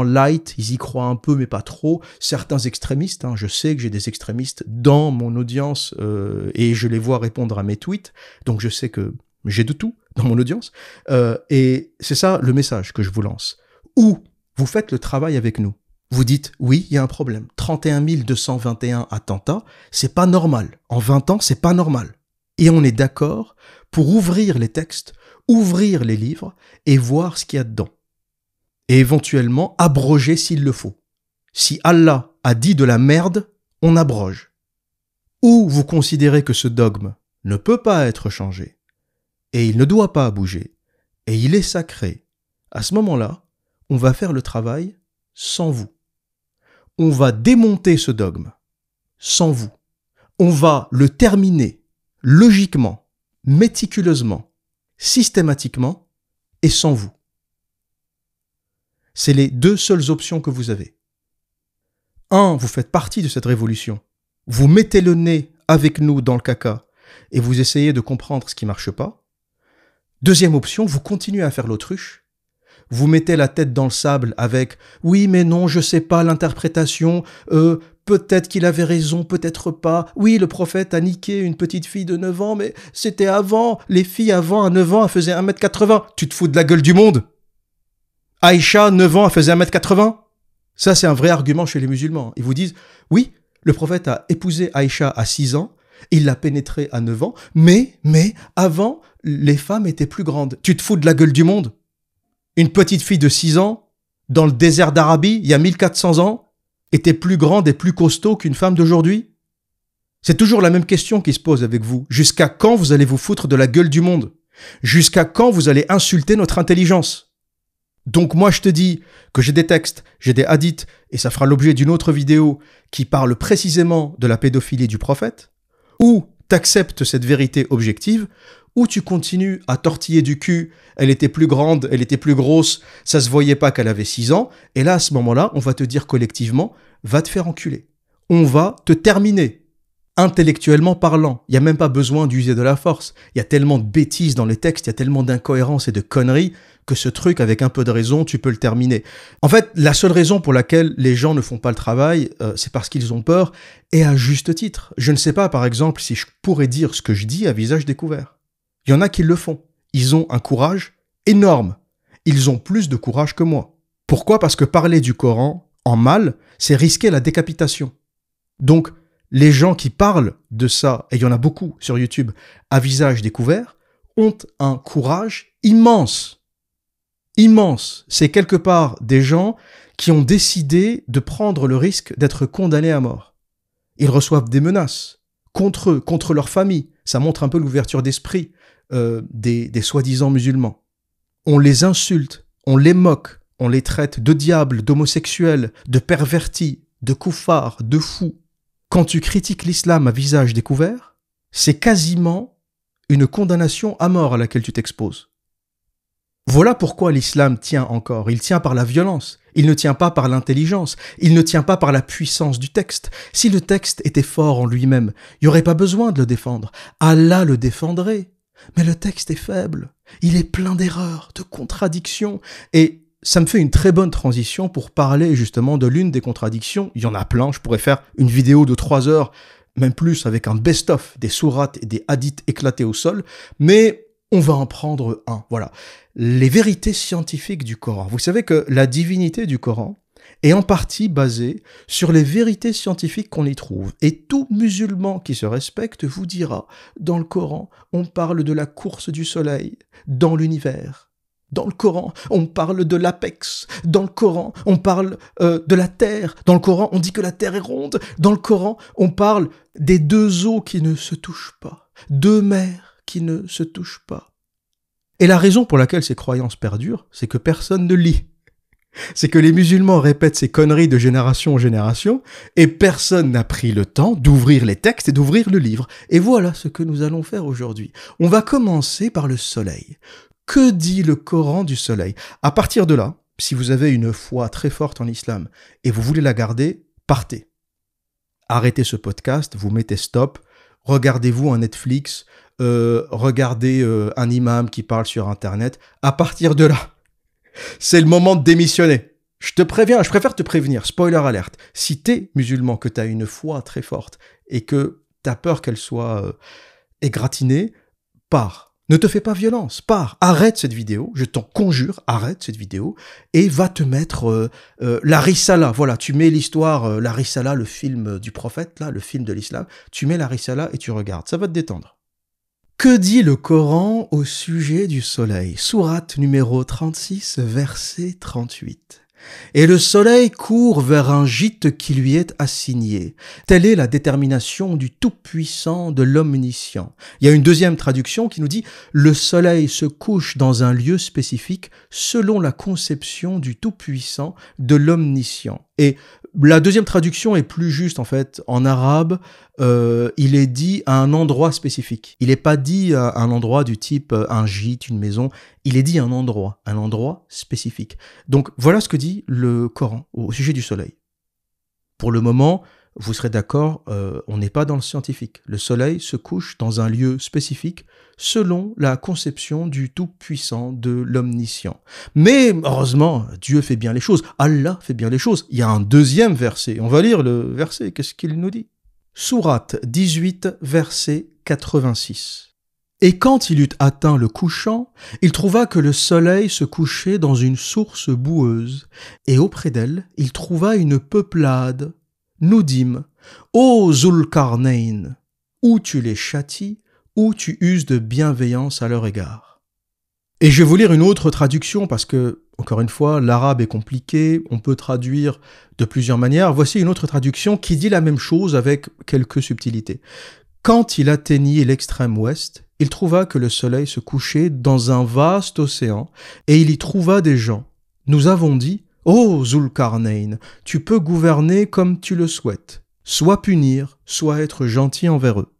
S1: light, ils y croient un peu mais pas trop, certains extrémistes, hein, je sais que j'ai des extrémistes dans mon audience et je les vois répondre à mes tweets, donc je sais que j'ai de tout dans mon audience, et c'est ça le message que je vous lance. Ou vous faites le travail avec nous. Vous dites, oui, il y a un problème. 31 221 attentats, c'est pas normal. En 20 ans, c'est pas normal. Et on est d'accord pour ouvrir les textes, ouvrir les livres et voir ce qu'il y a dedans. Et éventuellement abroger s'il le faut. Si Allah a dit de la merde, on abroge. Ou vous considérez que ce dogme ne peut pas être changé, et il ne doit pas bouger, et il est sacré, à ce moment-là, on va faire le travail sans vous. On va démonter ce dogme sans vous. On va le terminer logiquement, méticuleusement, systématiquement et sans vous. C'est les deux seules options que vous avez. 1, vous faites partie de cette révolution. Vous mettez le nez avec nous dans le caca et vous essayez de comprendre ce qui marche pas. Deuxième option, vous continuez à faire l'autruche. Vous mettez la tête dans le sable avec « oui, mais non, je sais pas l'interprétation, peut-être qu'il avait raison, peut-être pas. Oui, le prophète a niqué une petite fille de 9 ans, mais c'était avant. Les filles avant, à 9 ans, elles faisaient 1m80. Tu te fous de la gueule du monde? Aïcha, 9 ans, elle faisait 1m80? Ça, c'est un vrai argument chez les musulmans. Ils vous disent « oui, le prophète a épousé Aïcha à 6 ans, il l'a pénétrée à 9 ans, mais avant, les femmes étaient plus grandes. Tu te fous de la gueule du monde? Une petite fille de 6 ans, dans le désert d'Arabie, il y a 1400 ans, était plus grande et plus costaud qu'une femme d'aujourd'hui? C'est toujours la même question qui se pose avec vous. Jusqu'à quand vous allez vous foutre de la gueule du monde? Jusqu'à quand vous allez insulter notre intelligence? Donc moi je te dis que j'ai des textes, j'ai des hadiths, et ça fera l'objet d'une autre vidéo qui parle précisément de la pédophilie du prophète, ou t'acceptes cette vérité objective, ou tu continues à tortiller du cul, elle était plus grande, elle était plus grosse, ça se voyait pas qu'elle avait 6 ans, et là, à ce moment-là, on va te dire collectivement, va te faire enculer. On va te terminer, intellectuellement parlant. Il n'y a même pas besoin d'user de la force. Il y a tellement de bêtises dans les textes, il y a tellement d'incohérences et de conneries, que ce truc, avec un peu de raison, tu peux le terminer. En fait, la seule raison pour laquelle les gens ne font pas le travail, c'est parce qu'ils ont peur, et à juste titre. Je ne sais pas, par exemple, si je pourrais dire ce que je dis à visage découvert. Il y en a qui le font. Ils ont un courage énorme. ils ont plus de courage que moi. Pourquoi? Parce que parler du Coran en mal, c'est risquer la décapitation. Donc, les gens qui parlent de ça, et il y en a beaucoup sur YouTube, à visage découvert, ont un courage immense. Immense. C'est quelque part des gens qui ont décidé de prendre le risque d'être condamnés à mort. Ils reçoivent des menaces contre eux, contre leur famille. Ça montre un peu l'ouverture d'esprit des soi-disant musulmans. On les insulte, on les moque, on les traite de diables, d'homosexuels, de pervertis, de koufars, de fous. Quand tu critiques l'islam à visage découvert, c'est quasiment une condamnation à mort à laquelle tu t'exposes. Voilà pourquoi l'islam tient encore. Il tient par la violence. Il ne tient pas par l'intelligence. Il ne tient pas par la puissance du texte. Si le texte était fort en lui-même, il n'y aurait pas besoin de le défendre. Allah le défendrait. Mais le texte est faible. Il est plein d'erreurs, de contradictions. Et ça me fait une très bonne transition pour parler justement de l'une des contradictions. Il y en a plein. Je pourrais faire une vidéo de 3 heures, même plus, avec un best-of des sourates et des hadiths éclatés au sol. Mais on va en prendre un. Voilà. Les vérités scientifiques du Coran. Vous savez que la divinité du Coran est en partie basée sur les vérités scientifiques qu'on y trouve. Et tout musulman qui se respecte vous dira, dans le Coran, on parle de la course du soleil dans l'univers. Dans le Coran, on parle de l'apex. Dans le Coran, on parle de la terre. Dans le Coran, on dit que la terre est ronde. Dans le Coran, on parle des 2 eaux qui ne se touchent pas. 2 mers qui ne se touchent pas. Et la raison pour laquelle ces croyances perdurent, c'est que personne ne lit. C'est que les musulmans répètent ces conneries de génération en génération, et personne n'a pris le temps d'ouvrir les textes et d'ouvrir le livre. Et voilà ce que nous allons faire aujourd'hui. On va commencer par le soleil. Que dit le Coran du soleil? À partir de là, si vous avez une foi très forte en l'islam et vous voulez la garder, partez. Arrêtez ce podcast, vous mettez stop, regardez-vous un Netflix, regardez un imam qui parle sur Internet. À partir de là, c'est le moment de démissionner. Je te préviens, je préfère te prévenir, spoiler alerte. Si t'es musulman, que t'as une foi très forte et que t'as peur qu'elle soit égratignée, pars. Ne te fais pas violence, pars. Arrête cette vidéo, je t'en conjure, arrête cette vidéo et va te mettre la Risala. Voilà, tu mets l'histoire, la Risala, le film du prophète, là, le film de l'islam. Tu mets la Risala et tu regardes, ça va te détendre. Que dit le Coran au sujet du soleil? Sourate numéro 36, verset 38. Et le soleil court vers un gîte qui lui est assigné. Telle est la détermination du Tout-Puissant, de l'Omniscient. Il y a une deuxième traduction qui nous dit « Le soleil se couche dans un lieu spécifique selon la conception du Tout-Puissant, de l'Omniscient. » Et la deuxième traduction est plus juste en fait. En arabe, il est dit à un endroit spécifique. Il n'est pas dit à un endroit du type un gîte, une maison. Il est dit à un endroit spécifique. Donc voilà ce que dit le Coran au sujet du soleil. Pour le moment, vous serez d'accord, on n'est pas dans le scientifique. Le soleil se couche dans un lieu spécifique selon la conception du Tout-Puissant, de l'Omniscient. Mais heureusement, Dieu fait bien les choses. Allah fait bien les choses. Il y a un deuxième verset. On va lire le verset. Qu'est-ce qu'il nous dit? Sourate 18, verset 86. Et quand il eut atteint le couchant, il trouva que le soleil se couchait dans une source boueuse, et auprès d'elle, il trouva une peuplade. Nous dîmes, ô Zulkarnain, ou tu les châties, ou tu uses de bienveillance à leur égard. Et je vais vous lire une autre traduction parce que, encore une fois, l'arabe est compliqué, on peut traduire de plusieurs manières. Voici une autre traduction qui dit la même chose avec quelques subtilités. Quand il atteignit l'extrême ouest, il trouva que le soleil se couchait dans un vaste océan et il y trouva des gens. Nous avons dit, ô Zulkarnain, tu peux gouverner comme tu le souhaites, soit punir, soit être gentil envers eux.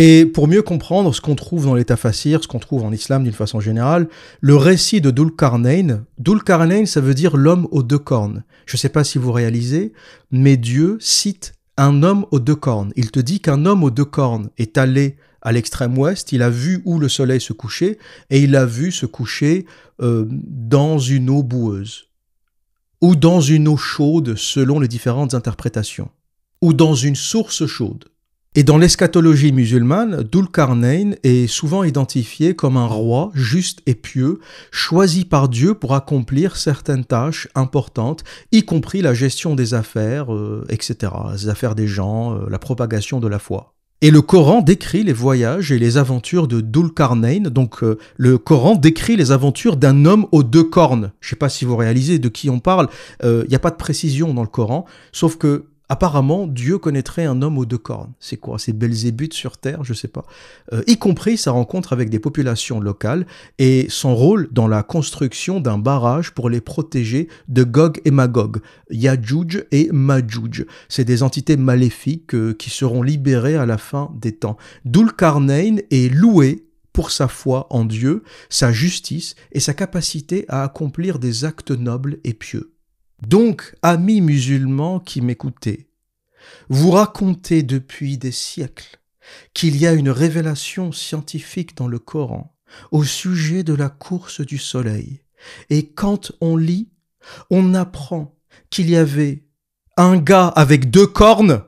S1: Et pour mieux comprendre ce qu'on trouve dans les tafassirs, ce qu'on trouve en islam d'une façon générale, le récit de Dhul-Qarnayn, ça veut dire l'homme aux 2 cornes. Je ne sais pas si vous réalisez, mais Dieu cite un homme aux 2 cornes. Il te dit qu'un homme aux 2 cornes est allé à l'extrême ouest, il a vu où le soleil se couchait, et il l'a vu se coucher dans une eau boueuse, ou dans une eau chaude selon les différentes interprétations, ou dans une source chaude. Et dans l'eschatologie musulmane, Dhul-Qarnayn est souvent identifié comme un roi juste et pieux, choisi par Dieu pour accomplir certaines tâches importantes, y compris la gestion des affaires, etc., les affaires des gens, la propagation de la foi. Et le Coran décrit les voyages et les aventures de Dhul-Qarnayn. Donc le Coran décrit les aventures d'un homme aux deux cornes. Je ne sais pas si vous réalisez de qui on parle. Il n'y a pas de précision dans le Coran, sauf que apparemment, Dieu connaîtrait un homme aux deux cornes. C'est quoi? C'est Belzébuth sur Terre? Je sais pas. Y compris sa rencontre avec des populations locales et son rôle dans la construction d'un barrage pour les protéger de Gog et Magog, Yadjouj et Madjouj. C'est des entités maléfiques qui seront libérées à la fin des temps. Dhul-Qarnayn est loué pour sa foi en Dieu, sa justice et sa capacité à accomplir des actes nobles et pieux. Donc, amis musulmans qui m'écoutez, vous racontez depuis des siècles qu'il y a une révélation scientifique dans le Coran au sujet de la course du soleil. Et quand on lit, on apprend qu'il y avait un gars avec deux cornes.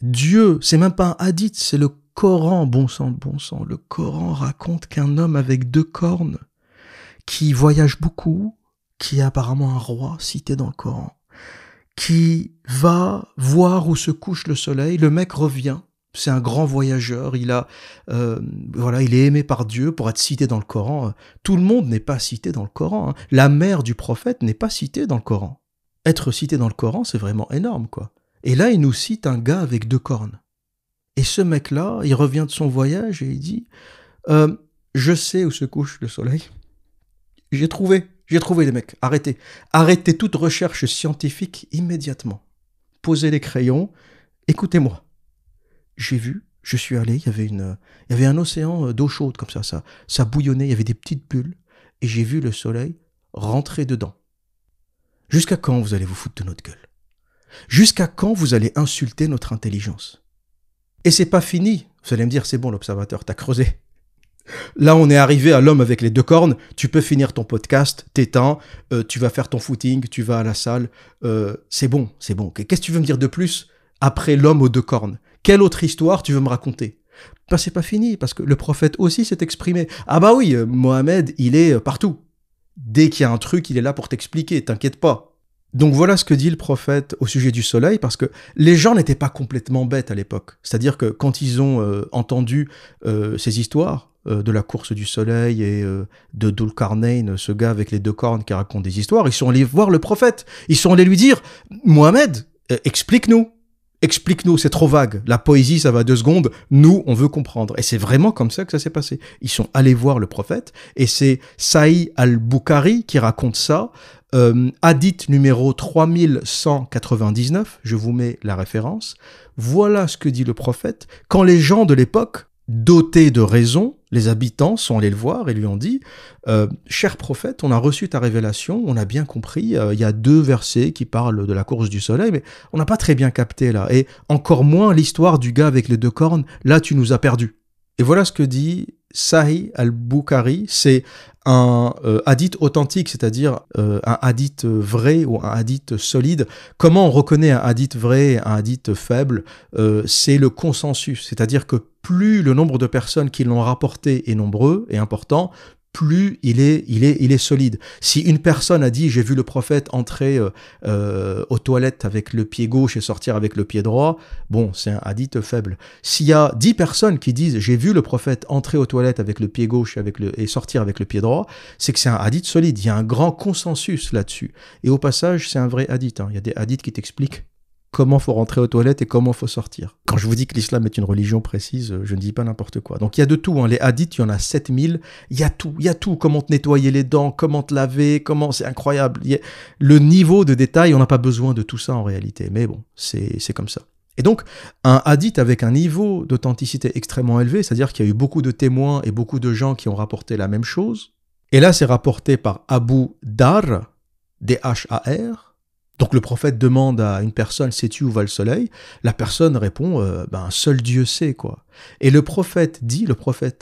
S1: Dieu, c'est même pas un hadith, c'est le Coran, bon sang de bon sang. Le Coran raconte qu'un homme avec deux cornes qui voyage beaucoup, qui est apparemment un roi cité dans le Coran, qui va voir où se couche le soleil. Le mec revient, c'est un grand voyageur, il est aimé par Dieu pour être cité dans le Coran. Tout le monde n'est pas cité dans le Coran, hein. La mère du prophète n'est pas citée dans le Coran. Être cité dans le Coran, c'est vraiment énorme, quoi. Et là, il nous cite un gars avec deux cornes. Et ce mec-là, il revient de son voyage et il dit je sais où se couche le soleil. J'ai trouvé les mecs. Arrêtez toute recherche scientifique immédiatement. Posez les crayons. Écoutez-moi. J'ai vu, je suis allé, il y avait un océan d'eau chaude comme ça bouillonnait, il y avait des petites bulles, et j'ai vu le soleil rentrer dedans. Jusqu'à quand vous allez vous foutre de notre gueule? Jusqu'à quand vous allez insulter notre intelligence? Et c'est pas fini. Vous allez me dire, c'est bon l'observateur, t'as creusé. Là, on est arrivé à l'homme avec les deux cornes. Tu peux finir ton podcast, t'éteins, tu vas faire ton footing, tu vas à la salle. C'est bon. Qu'est-ce que tu veux me dire de plus après l'homme aux deux cornes? Quelle autre histoire tu veux me raconter? Ben, c'est pas fini, parce que le prophète aussi s'est exprimé. Ah bah oui, Mohamed, il est partout. Dès qu'il y a un truc, il est là pour t'expliquer, t'inquiète pas. Donc voilà ce que dit le prophète au sujet du soleil, parce que les gens n'étaient pas complètement bêtes à l'époque. C'est-à-dire que quand ils ont entendu ces histoires, de la course du soleil et de Dhul-Qarnayn, ce gars avec les deux cornes qui raconte des histoires, ils sont allés voir le prophète. Ils sont allés lui dire « Mohamed, explique-nous, c'est trop vague. La poésie, ça va 2 secondes. Nous, on veut comprendre. » Et c'est vraiment comme ça que ça s'est passé. Ils sont allés voir le prophète et c'est Sahih al-Bukhari qui raconte ça. Hadith numéro 3199, je vous mets la référence. Voilà ce que dit le prophète. Quand les gens de l'époque, dotés de raison, les habitants sont allés le voir et lui ont dit « Cher prophète, on a reçu ta révélation, on a bien compris, il y a 2 versets qui parlent de la course du soleil, mais on n'a pas très bien capté là. Et encore moins l'histoire du gars avec les 2 cornes, là tu nous as perdus. » Et voilà ce que dit Sahih al-Bukhari, c'est un hadith authentique, c'est-à-dire un hadith vrai ou un hadith solide. Comment on reconnaît un hadith vrai et un hadith faible? C'est le consensus, c'est-à-dire que plus le nombre de personnes qui l'ont rapporté est nombreux et important, plus il est solide. Si une personne a dit « j'ai vu le prophète entrer aux toilettes avec le pied gauche et sortir avec le pied droit », bon, c'est un hadith faible. S'il y a 10 personnes qui disent « j'ai vu le prophète entrer aux toilettes avec le pied gauche et sortir avec le pied droit », c'est que c'est un hadith solide. Il y a un grand consensus là-dessus. Et au passage, c'est un vrai hadith. Il y a des hadiths qui t'expliquent comment faut rentrer aux toilettes et comment faut sortir. Quand je vous dis que l'islam est une religion précise, je ne dis pas n'importe quoi. Donc il y a de tout, les hadiths, il y en a 7000, il y a tout, comment te nettoyer les dents, comment te laver, c'est incroyable. Le niveau de détail, on n'a pas besoin de tout ça en réalité, mais bon, c'est comme ça. Et donc, un hadith avec un niveau d'authenticité extrêmement élevé, c'est-à-dire qu'il y a eu beaucoup de témoins et beaucoup de gens qui ont rapporté la même chose, et là c'est rapporté par Abu Dar, D-H-A-R. Donc le prophète demande à une personne « sais-tu où va le soleil ?» La personne répond « seul Dieu sait quoi ». Et le prophète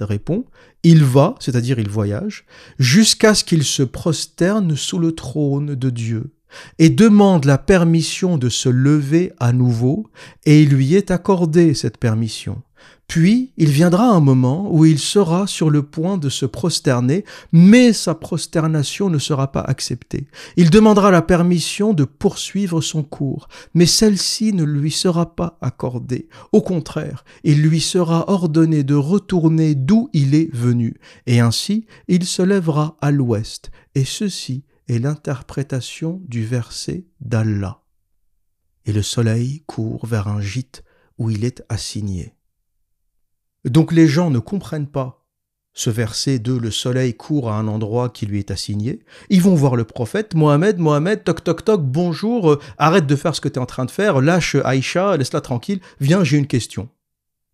S1: répond « il va », c'est-à-dire il voyage, « jusqu'à ce qu'il se prosterne sous le trône de Dieu. et demande la permission de se lever à nouveau, et il lui est accordé cette permission. Puis, il viendra un moment où il sera sur le point de se prosterner, mais sa prosternation ne sera pas acceptée. Il demandera la permission de poursuivre son cours, mais celle-ci ne lui sera pas accordée. Au contraire, il lui sera ordonné de retourner d'où il est venu, et ainsi il se lèvera à l'ouest, et ceci est l'interprétation du verset d'Allah. Et le soleil court vers un gîte où il est assigné. Donc les gens ne comprennent pas ce verset de « le soleil court à un endroit qui lui est assigné ». Ils vont voir le prophète, Mohamed, toc toc toc, bonjour, arrête de faire ce que tu es en train de faire, lâche Aïcha, laisse-la tranquille, viens, j'ai une question.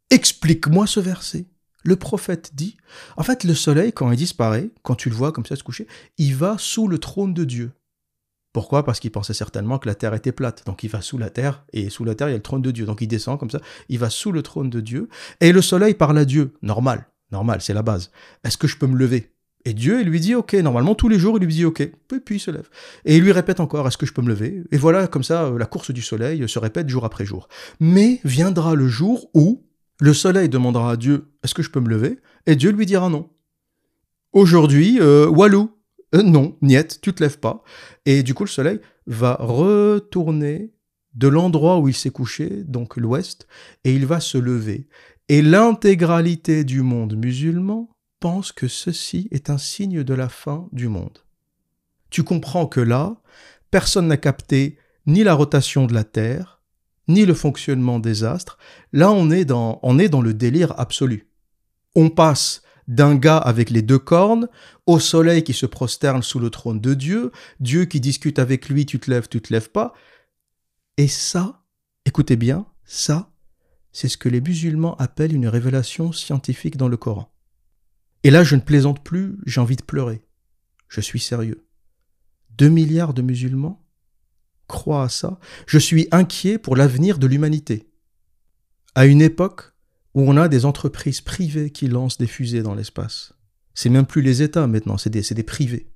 S1: Explique-moi ce verset. Le prophète dit, en fait le soleil quand il disparaît, quand tu le vois comme ça se coucher, il va sous le trône de Dieu. Pourquoi ? Parce qu'il pensait certainement que la terre était plate. Donc il va sous la terre, et sous la terre, il y a le trône de Dieu. Donc il descend comme ça, il va sous le trône de Dieu. Et le soleil parle à Dieu. Normal, c'est la base. Est-ce que je peux me lever ? Et Dieu, il lui dit ok. Normalement, tous les jours, il lui dit ok. Puis il se lève. Et il lui répète encore, est-ce que je peux me lever ? Et voilà, comme ça, la course du soleil se répète jour après jour. Mais viendra le jour où le soleil demandera à Dieu, est-ce que je peux me lever ? Et Dieu lui dira non. Aujourd'hui, Walou. Non, niet, tu te lèves pas. Et du coup, le soleil va retourner de l'endroit où il s'est couché, donc l'ouest, et il va se lever. Et l'intégralité du monde musulman pense que ceci est un signe de la fin du monde. Tu comprends que là, personne n'a capté ni la rotation de la Terre, ni le fonctionnement des astres. Là, on est dans le délire absolu. On passe d'un gars avec les deux cornes, au soleil qui se prosterne sous le trône de Dieu, Dieu qui discute avec lui, tu te lèves pas. Et ça, écoutez bien, ça, c'est ce que les musulmans appellent une révélation scientifique dans le Coran. Et là, je ne plaisante plus, j'ai envie de pleurer. Je suis sérieux. 2 milliards de musulmans croient à ça. Je suis inquiet pour l'avenir de l'humanité. À une époque où on a des entreprises privées qui lancent des fusées dans l'espace. C'est même plus les États maintenant, c'est des privés.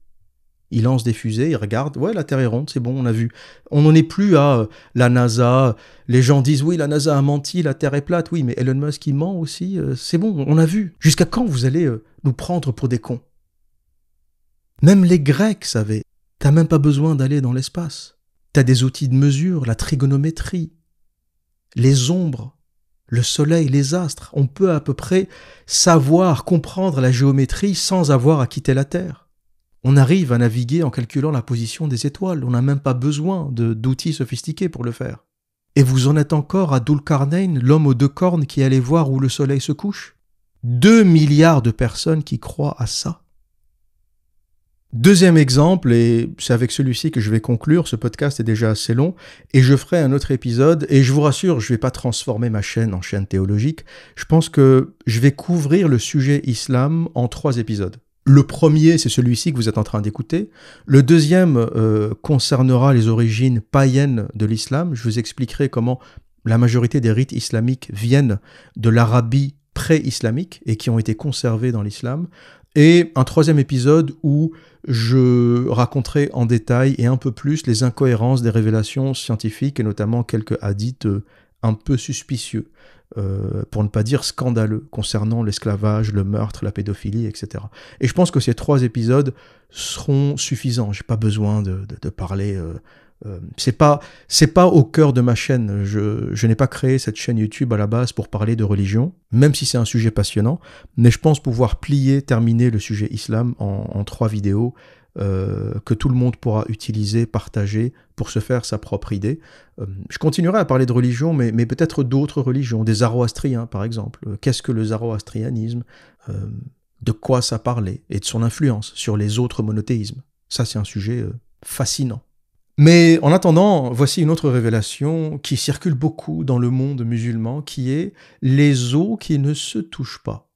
S1: Ils lancent des fusées, ils regardent, ouais, la Terre est ronde, c'est bon, on a vu. On n'en est plus à la NASA. Les gens disent, oui, la NASA a menti, la Terre est plate. Oui, mais Elon Musk, il ment aussi. C'est bon, on a vu. Jusqu'à quand vous allez nous prendre pour des cons ? Même les Grecs savaient. T'as même pas besoin d'aller dans l'espace. T'as des outils de mesure, la trigonométrie, les ombres, le soleil, les astres. On peut à peu près savoir, comprendre la géométrie sans avoir à quitter la Terre. On arrive à naviguer en calculant la position des étoiles. On n'a même pas besoin d'outils sophistiqués pour le faire. Et vous en êtes encore à Dhul-Qarnayn, l'homme aux 2 cornes qui allait voir où le soleil se couche ? 2 milliards de personnes qui croient à ça. Deuxième exemple, et c'est avec celui-ci que je vais conclure, ce podcast est déjà assez long, et je ferai un autre épisode, et je vous rassure, je ne vais pas transformer ma chaîne en chaîne théologique, je pense que je vais couvrir le sujet islam en 3 épisodes. Le premier, c'est celui-ci que vous êtes en train d'écouter. Le deuxième concernera les origines païennes de l'islam. Je vous expliquerai comment la majorité des rites islamiques viennent de l'Arabie pré-islamique et qui ont été conservés dans l'islam. Et un 3e épisode où je raconterai en détail et un peu plus les incohérences des révélations scientifiques et notamment quelques hadiths un peu suspicieux, pour ne pas dire scandaleux, concernant l'esclavage, le meurtre, la pédophilie, etc. Et je pense que ces 3 épisodes seront suffisants. J'ai pas besoin de parler... c'est pas au cœur de ma chaîne. Je n'ai pas créé cette chaîne YouTube à la base pour parler de religion, même si c'est un sujet passionnant, mais je pense pouvoir terminer le sujet islam en 3 vidéos que tout le monde pourra utiliser, partager pour se faire sa propre idée. Je continuerai à parler de religion, mais peut-être d'autres religions, des zoroastriens par exemple. Qu'est-ce que le zoroastrianisme ? De quoi ça parlait et de son influence sur les autres monothéismes. Ça, c'est un sujet fascinant. Mais en attendant, voici une autre révélation qui circule beaucoup dans le monde musulman, qui est les os qui ne se touchent pas.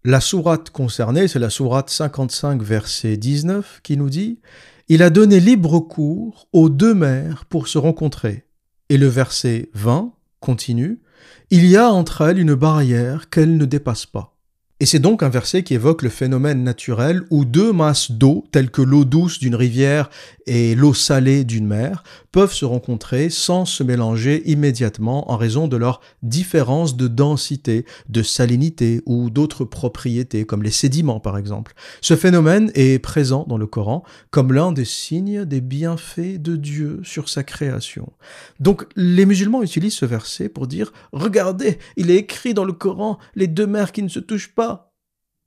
S1: La sourate concernée, c'est la sourate 55, verset 19, qui nous dit « Il a donné libre cours aux 2 mers pour se rencontrer. » Et le verset 20 continue « Il y a entre elles une barrière qu'elles ne dépassent pas. » Et c'est donc un verset qui évoque le phénomène naturel où deux masses d'eau, telles que l'eau douce d'une rivière et l'eau salée d'une mer, peuvent se rencontrer sans se mélanger immédiatement en raison de leur différence de densité, de salinité ou d'autres propriétés, comme les sédiments par exemple. Ce phénomène est présent dans le Coran comme l'un des signes des bienfaits de Dieu sur sa création. Donc les musulmans utilisent ce verset pour dire « Regardez, il est écrit dans le Coran, les deux mers qui ne se touchent pas ».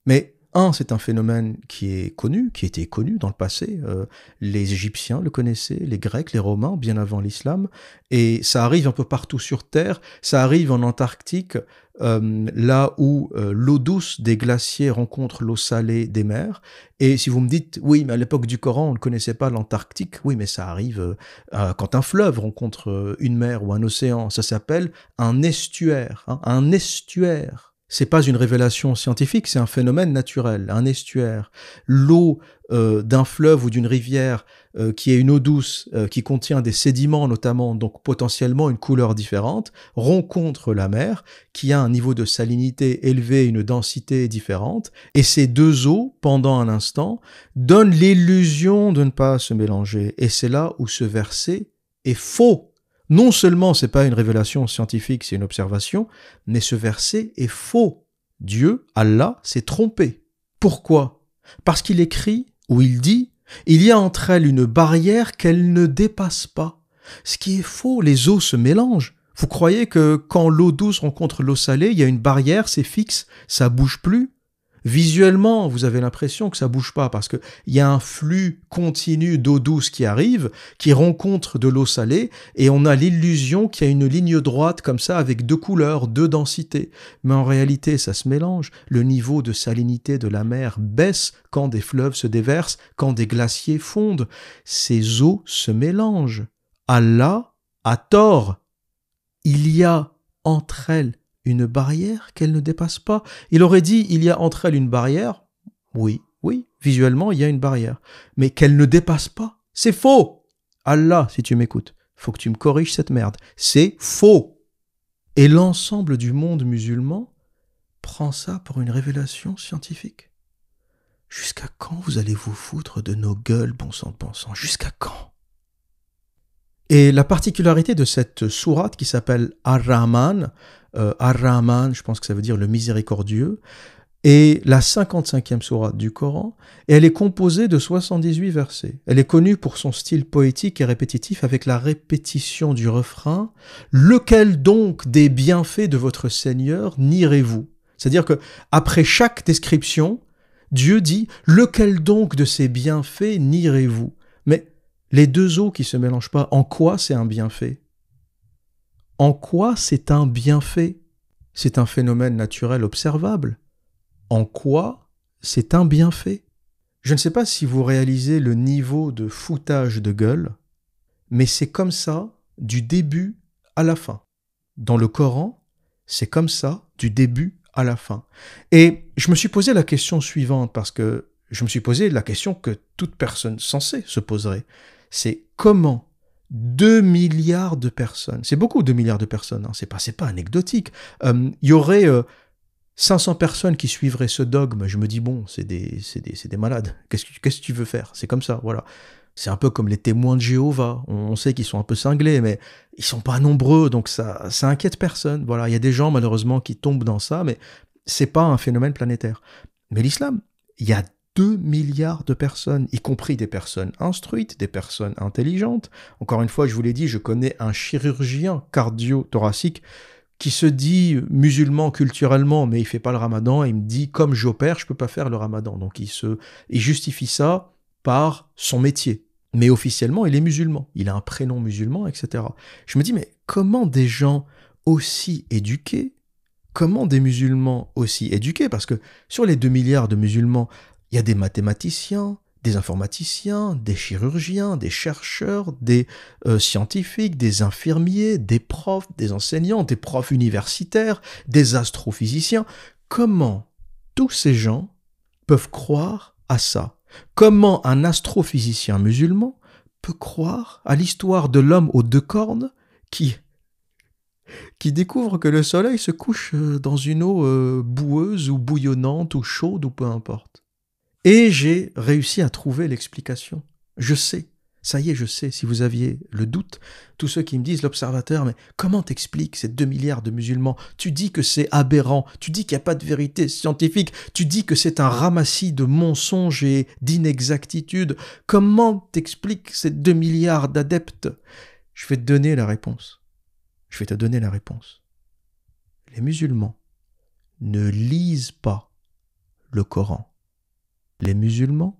S1: Mais c'est un phénomène qui est connu, qui était connu dans le passé. Les Égyptiens le connaissaient, les Grecs, les Romains, bien avant l'islam. Et ça arrive un peu partout sur Terre. Ça arrive en Antarctique, là où l'eau douce des glaciers rencontre l'eau salée des mers. Et si vous me dites, oui, mais à l'époque du Coran, on ne connaissait pas l'Antarctique. Oui, mais ça arrive quand un fleuve rencontre une mer ou un océan. Ça s'appelle un estuaire. Un estuaire. C'est pas une révélation scientifique, c'est un phénomène naturel, un estuaire. L'eau d'un fleuve ou d'une rivière qui est une eau douce, qui contient des sédiments notamment, donc potentiellement une couleur différente, rencontre la mer, qui a un niveau de salinité élevé, une densité différente, et ces deux eaux, pendant un instant, donnent l'illusion de ne pas se mélanger. Et c'est là où ce verset est faux. Non seulement c'est pas une révélation scientifique, c'est une observation, mais ce verset est faux. Dieu, Allah, s'est trompé. Pourquoi ? Parce qu'il écrit, ou il dit, il y a entre elles une barrière qu'elles ne dépassent pas. Ce qui est faux, les eaux se mélangent. Vous croyez que quand l'eau douce rencontre l'eau salée, il y a une barrière, c'est fixe, ça bouge plus ? Visuellement, vous avez l'impression que ça bouge pas parce que il y a un flux continu d'eau douce qui arrive, qui rencontre de l'eau salée, et on a l'illusion qu'il y a une ligne droite comme ça avec deux couleurs, deux densités. Mais en réalité, ça se mélange. Le niveau de salinité de la mer baisse quand des fleuves se déversent, quand des glaciers fondent. Ces eaux se mélangent. Allah a tort. Il y a entre elles une barrière qu'elle ne dépasse pas. Il aurait dit, il y a entre elles une barrière. Oui, visuellement, il y a une barrière. Mais qu'elle ne dépasse pas. C'est faux. Allah, si tu m'écoutes, faut que tu me corriges cette merde. C'est faux. Et l'ensemble du monde musulman prend ça pour une révélation scientifique. Jusqu'à quand vous allez vous foutre de nos gueules, bon sang de bon sang ? Jusqu'à quand ? Et la particularité de cette sourate qui s'appelle Ar-Rahman, Ar-Rahman, je pense que ça veut dire le miséricordieux, est la 55e sourate du Coran, et elle est composée de 78 versets. Elle est connue pour son style poétique et répétitif avec la répétition du refrain « Lequel donc des bienfaits de votre Seigneur nierez-vous » C'est-à-dire que après chaque description, Dieu dit « Lequel donc de ces bienfaits nierez-vous » Mais les deux eaux qui se mélangent pas, en quoi c'est un bienfait ? En quoi c'est un bienfait ? C'est un phénomène naturel observable. En quoi c'est un bienfait ? Je ne sais pas si vous réalisez le niveau de foutage de gueule, mais c'est comme ça du début à la fin. Dans le Coran, c'est comme ça du début à la fin. Et je me suis posé la question suivante, parce que je me suis posé la question que toute personne sensée se poserait. C'est comment 2 milliards de personnes, c'est beaucoup 2 milliards de personnes, c'est pas anecdotique, il y aurait 500 personnes qui suivraient ce dogme, je me dis bon, c'est des malades, qu'est-ce que tu veux faire ? C'est comme ça, voilà. C'est un peu comme les témoins de Jéhovah, on sait qu'ils sont un peu cinglés, mais ils sont pas nombreux, donc ça inquiète personne, voilà. Il y a des gens malheureusement qui tombent dans ça, mais c'est pas un phénomène planétaire. Mais l'islam, il y a 2 milliards de personnes, y compris des personnes instruites, des personnes intelligentes. Encore une fois, je vous l'ai dit, je connais un chirurgien cardio-thoracique qui se dit musulman culturellement, mais il fait pas le ramadan, et il me dit, comme j'opère, je peux pas faire le ramadan. Donc il justifie ça par son métier. Mais officiellement, il est musulman. Il a un prénom musulman, etc. Je me dis, mais comment des gens aussi éduqués, comment des musulmans aussi éduqués, parce que sur les 2 milliards de musulmans, il y a des mathématiciens, des informaticiens, des chirurgiens, des chercheurs, des scientifiques, des infirmiers, des profs, des enseignants, des profs universitaires, des astrophysiciens. Comment tous ces gens peuvent croire à ça ? Comment un astrophysicien musulman peut croire à l'histoire de l'homme aux 2 cornes qui qui découvre que le soleil se couche dans une eau boueuse ou bouillonnante ou chaude ou peu importe. Et j'ai réussi à trouver l'explication. Je sais, ça y est, je sais, si vous aviez le doute, tous ceux qui me disent, l'observateur, mais comment t'expliques ces 2 milliards de musulmans? Tu dis que c'est aberrant, tu dis qu'il n'y a pas de vérité scientifique, tu dis que c'est un ramassis de mensonges et d'inexactitudes. Comment t'expliques ces 2 milliards d'adeptes? Je vais te donner la réponse. Je vais te donner la réponse. Les musulmans ne lisent pas le Coran. Les musulmans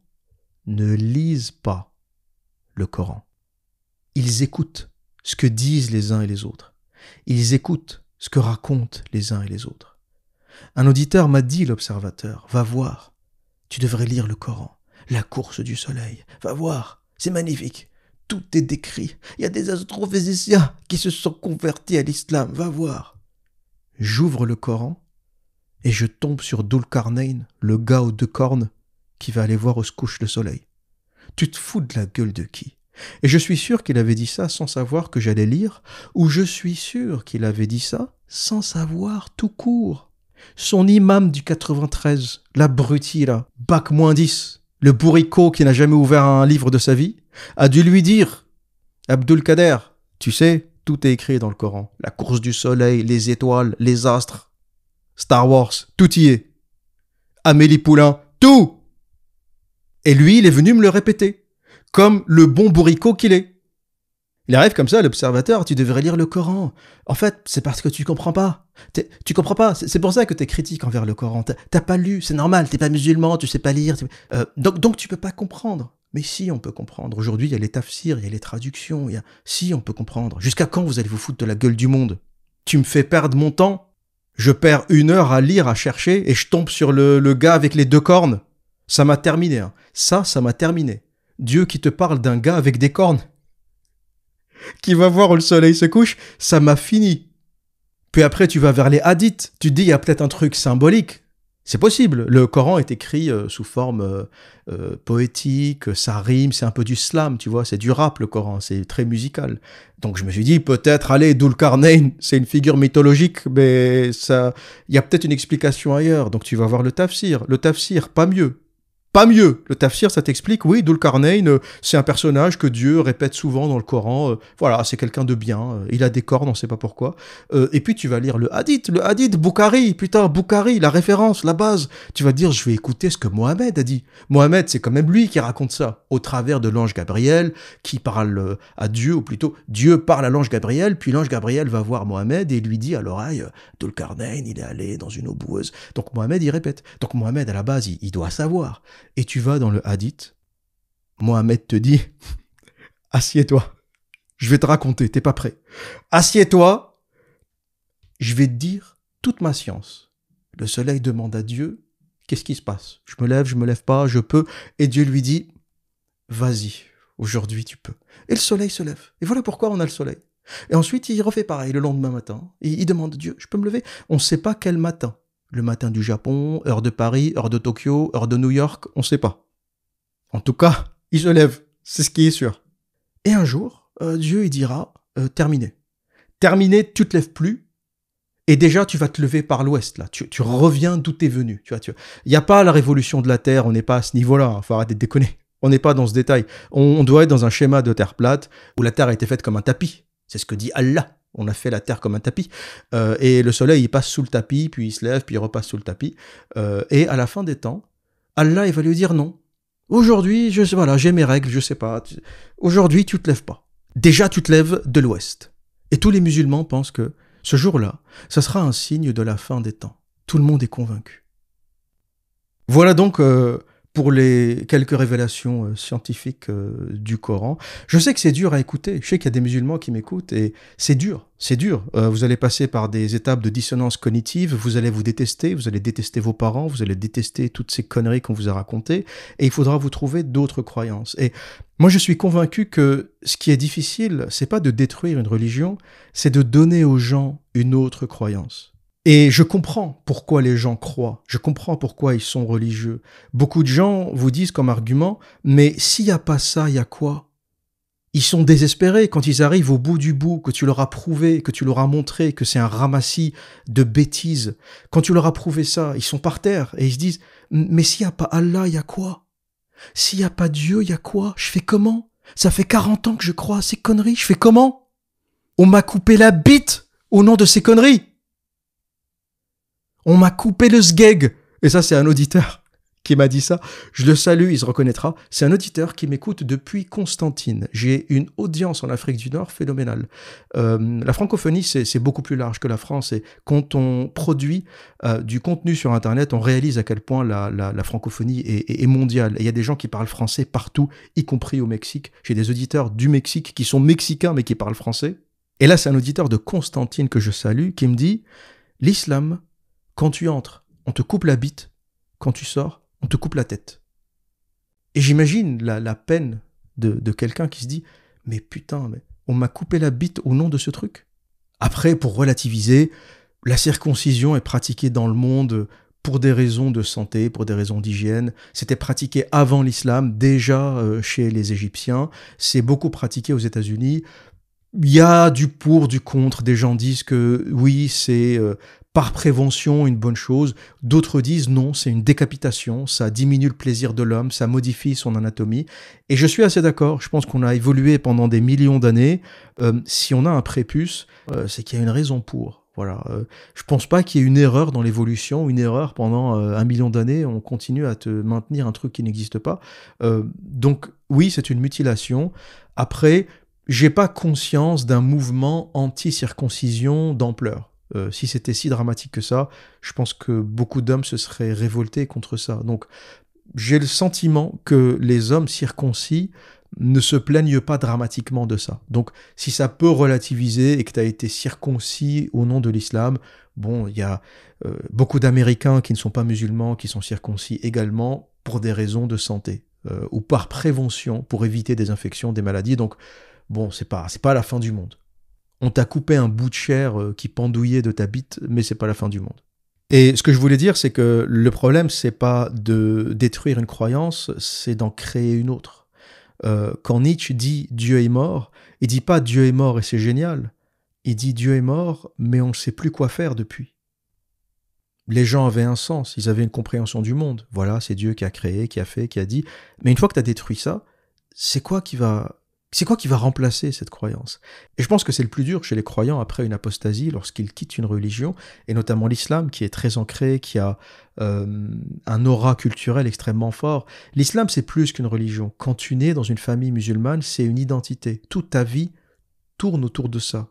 S1: ne lisent pas le Coran. Ils écoutent ce que disent les uns et les autres. Ils écoutent ce que racontent les uns et les autres. Un auditeur m'a dit, l'observateur, va voir, tu devrais lire le Coran, la course du soleil, va voir, c'est magnifique. Tout est décrit. Il y a des astrophysiciens qui se sont convertis à l'islam. Va voir. J'ouvre le Coran et je tombe sur Dhul-Qarnayn, le gars aux 2 cornes qui va aller voir où se couche le soleil. Tu te fous de la gueule de qui? Et je suis sûr qu'il avait dit ça sans savoir que j'allais lire, ou je suis sûr qu'il avait dit ça sans savoir tout court. Son imam du 93, l'abruti là, bac -10, le bourricot qui n'a jamais ouvert un livre de sa vie, a dû lui dire « Abdul-Kader, tu sais, tout est écrit dans le Coran. La course du soleil, les étoiles, les astres, Star Wars, tout y est. Amélie Poulain, tout !» Et lui, il est venu me le répéter, comme le bon bourricot qu'il est. Il arrive comme ça, l'observateur, tu devrais lire le Coran. En fait, c'est parce que tu comprends pas. Tu comprends pas, c'est pour ça que t'es critique envers le Coran. T'as pas lu, c'est normal, t'es pas musulman, tu sais pas lire. Donc tu peux pas comprendre. Mais si, on peut comprendre. Aujourd'hui, il y a les tafsirs, il y a les traductions. Si, on peut comprendre. Jusqu'à quand vous allez vous foutre de la gueule du monde? Tu me fais perdre mon temps. Je perds 1 heure à lire, à chercher, et je tombe sur le gars avec les 2 cornes. Ça m'a terminé. Hein. Ça m'a terminé. Dieu qui te parle d'un gars avec des cornes qui va voir où le soleil se couche, ça m'a fini. Puis après, tu vas vers les hadiths. Tu te dis, il y a peut-être un truc symbolique. C'est possible. Le Coran est écrit sous forme poétique, ça rime, c'est un peu du slam, tu vois, c'est du rap le Coran, c'est très musical. Donc je me suis dit, peut-être, allez, Dhul-Qarnayn, c'est une figure mythologique, mais ça, il y a peut-être une explication ailleurs. Donc tu vas voir le tafsir, pas mieux. Pas mieux. Le tafsir, ça t'explique, oui, Dhul-Qarnayn, c'est un personnage que Dieu répète souvent dans le Coran. Voilà, c'est quelqu'un de bien. Il a des cornes, on sait pas pourquoi. Et puis tu vas lire le hadith, Bukhari, putain, Bukhari, la référence, la base. Tu vas te dire, je vais écouter ce que Mohamed a dit. Mohamed, c'est quand même lui qui raconte ça, au travers de l'ange Gabriel, qui parle à Dieu, ou plutôt, Dieu parle à l'ange Gabriel, puis l'ange Gabriel va voir Mohamed et lui dit à l'oreille, Dhul-Qarnayn, il est allé dans une eau boueuse. Donc Mohamed, il répète. Donc Mohamed, à la base, il doit savoir. Et tu vas dans le hadith, Mohamed te dit, assieds-toi, je vais te raconter, t'es pas prêt. Assieds-toi, je vais te dire toute ma science. Le soleil demande à Dieu, qu'est-ce qui se passe? Je me lève pas, je peux. Et Dieu lui dit, vas-y, aujourd'hui tu peux. Et le soleil se lève. Et voilà pourquoi on a le soleil. Et ensuite, il refait pareil le lendemain matin. Et il demande à Dieu, je peux me lever? On ne sait pas quel matin. Le matin du Japon, heure de Paris, heure de Tokyo, heure de New York, on ne sait pas. En tout cas, il se lève, c'est ce qui est sûr. Et un jour, Dieu il dira, terminé. Terminé, tu te lèves plus, et déjà tu vas te lever par l'ouest, là. Tu reviens d'où t'es venu. Il n'y a pas la révolution de la Terre, on n'est pas à ce niveau-là, hein, faut arrêter de déconner. On n'est pas dans ce détail. On doit être dans un schéma de Terre plate, où la Terre a été faite comme un tapis. C'est ce que dit Allah. On a fait la terre comme un tapis. Et le soleil, il passe sous le tapis, puis il se lève, puis il repasse sous le tapis. Et à la fin des temps, Allah, il va lui dire non. Aujourd'hui, j'ai mes règles, je sais pas. Aujourd'hui, tu te lèves pas. Déjà, tu te lèves de l'ouest. Et tous les musulmans pensent que ce jour-là, ça sera un signe de la fin des temps. Tout le monde est convaincu. Voilà donc pour les quelques révélations scientifiques du Coran. Je sais que c'est dur à écouter. Je sais qu'il y a des musulmans qui m'écoutent et c'est dur. C'est dur. Vous allez passer par des étapes de dissonance cognitive. Vous allez vous détester. Vous allez détester vos parents. Vous allez détester toutes ces conneries qu'on vous a racontées. Et il faudra vous trouver d'autres croyances. Et moi, je suis convaincu que ce qui est difficile, c'est pas de détruire une religion, c'est de donner aux gens une autre croyance. Et je comprends pourquoi les gens croient, je comprends pourquoi ils sont religieux. Beaucoup de gens vous disent comme argument, mais s'il n'y a pas ça, il y a quoi? Ils sont désespérés quand ils arrivent au bout du bout, que tu leur as prouvé, que tu leur as montré que c'est un ramassis de bêtises. Quand tu leur as prouvé ça, ils sont par terre et ils se disent « Mais s'il n'y a pas Allah, il y a quoi ? S'il n'y a pas Dieu, il y a quoi ? Je fais comment ? Ça fait 40 ans que je crois à ces conneries, je fais comment ? On m'a coupé la bite au nom de ces conneries. On m'a coupé le sgeg. » Et ça, c'est un auditeur qui m'a dit ça. Je le salue, il se reconnaîtra. C'est un auditeur qui m'écoute depuis Constantine. J'ai une audience en Afrique du Nord phénoménale. La francophonie, c'est beaucoup plus large que la France. Et quand on produit du contenu sur Internet, on réalise à quel point la francophonie est mondiale. Et il y a des gens qui parlent français partout, y compris au Mexique. J'ai des auditeurs du Mexique qui sont mexicains, mais qui parlent français. Et là, c'est un auditeur de Constantine que je salue qui me dit « L'islam, quand tu entres, on te coupe la bite. Quand tu sors, on te coupe la tête. » Et j'imagine la peine de quelqu'un qui se dit « Mais putain, on m'a coupé la bite au nom de ce truc ?» Après, pour relativiser, la circoncision est pratiquée dans le monde pour des raisons de santé, pour des raisons d'hygiène. C'était pratiqué avant l'islam, déjà chez les Égyptiens. C'est beaucoup pratiqué aux États-Unis. Il y a du pour, du contre. Des gens disent que oui, c'est par prévention une bonne chose. D'autres disent non, c'est une décapitation. Ça diminue le plaisir de l'homme, ça modifie son anatomie. Et je suis assez d'accord. Je pense qu'on a évolué pendant des millions d'années. Si on a un prépuce, c'est qu'il y a une raison pour. Voilà. Je pense pas qu'il y ait une erreur dans l'évolution, une erreur pendant 1 million d'années. On continue à te maintenir un truc qui n'existe pas. Donc oui, c'est une mutilation. Après, j'ai pas conscience d'un mouvement anti-circoncision d'ampleur. Si c'était si dramatique que ça, je pense que beaucoup d'hommes se seraient révoltés contre ça. Donc, j'ai le sentiment que les hommes circoncis ne se plaignent pas dramatiquement de ça. Donc, si ça peut relativiser et que tu as été circoncis au nom de l'islam, bon, il y a beaucoup d'Américains qui ne sont pas musulmans, qui sont circoncis également pour des raisons de santé ou par prévention, pour éviter des infections, des maladies. Donc, bon, c'est pas la fin du monde. On t'a coupé un bout de chair qui pendouillait de ta bite, mais c'est pas la fin du monde. Et ce que je voulais dire, c'est que le problème, c'est pas de détruire une croyance, c'est d'en créer une autre. Quand Nietzsche dit Dieu est mort, il dit pas Dieu est mort et c'est génial. Il dit Dieu est mort, mais on ne sait plus quoi faire depuis. Les gens avaient un sens, ils avaient une compréhension du monde. Voilà, c'est Dieu qui a créé, qui a fait, qui a dit. Mais une fois que tu as détruit ça, c'est quoi qui va remplacer cette croyance ? Et je pense que c'est le plus dur chez les croyants après une apostasie, lorsqu'ils quittent une religion, et notamment l'islam, qui est très ancré, qui a un aura culturel extrêmement fort. L'islam, c'est plus qu'une religion. Quand tu nais dans une famille musulmane, c'est une identité. Toute ta vie tourne autour de ça.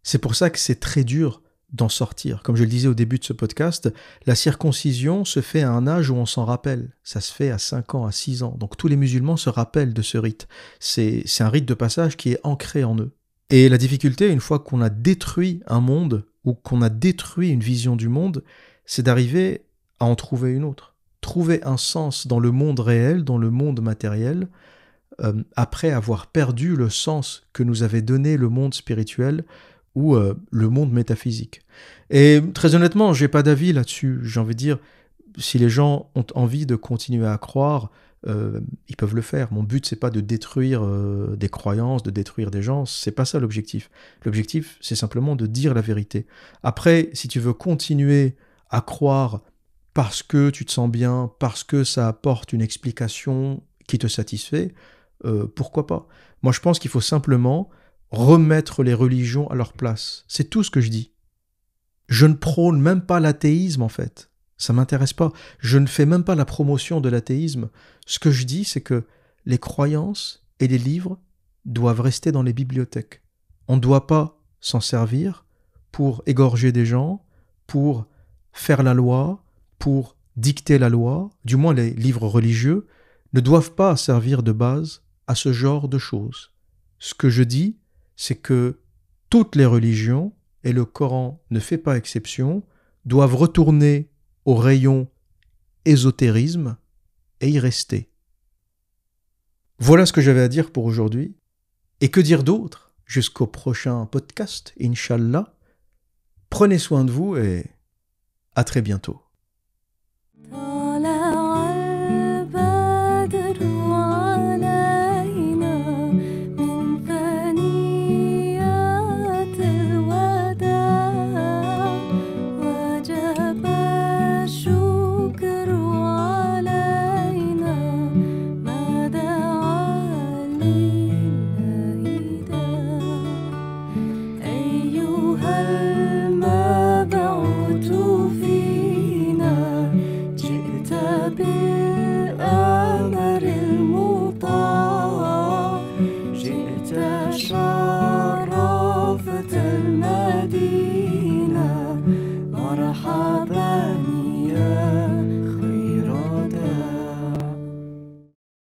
S1: C'est pour ça que c'est très dur d'en sortir. Comme je le disais au début de ce podcast, la circoncision se fait à un âge où on s'en rappelle. Ça se fait à 5 ans, à 6 ans. Donc tous les musulmans se rappellent de ce rite. C'est un rite de passage qui est ancré en eux. Et la difficulté, une fois qu'on a détruit un monde, ou qu'on a détruit une vision du monde, c'est d'arriver à en trouver une autre. Trouver un sens dans le monde réel, dans le monde matériel, après avoir perdu le sens que nous avait donné le monde spirituel, ou le monde métaphysique. Et très honnêtement, j'ai pas d'avis là-dessus. J'ai envie de dire, si les gens ont envie de continuer à croire, ils peuvent le faire. Mon but, c'est pas de détruire des croyances, de détruire des gens, c'est pas ça l'objectif. L'objectif, c'est simplement de dire la vérité. Après, si tu veux continuer à croire parce que tu te sens bien, parce que ça apporte une explication qui te satisfait, pourquoi pas ? Moi, je pense qu'il faut simplement remettre les religions à leur place. C'est tout ce que je dis. Je ne prône même pas l'athéisme, en fait. Ça m'intéresse pas. Je ne fais même pas la promotion de l'athéisme. Ce que je dis, c'est que les croyances et les livres doivent rester dans les bibliothèques. On ne doit pas s'en servir pour égorger des gens, pour faire la loi, pour dicter la loi. Du moins, les livres religieux ne doivent pas servir de base à ce genre de choses. Ce que je dis, c'est que toutes les religions, et le Coran ne fait pas exception, doivent retourner au rayon ésotérisme et y rester. Voilà ce que j'avais à dire pour aujourd'hui. Et que dire d'autre jusqu'au prochain podcast, Inch'Allah. Prenez soin de vous et à très bientôt.
S2: be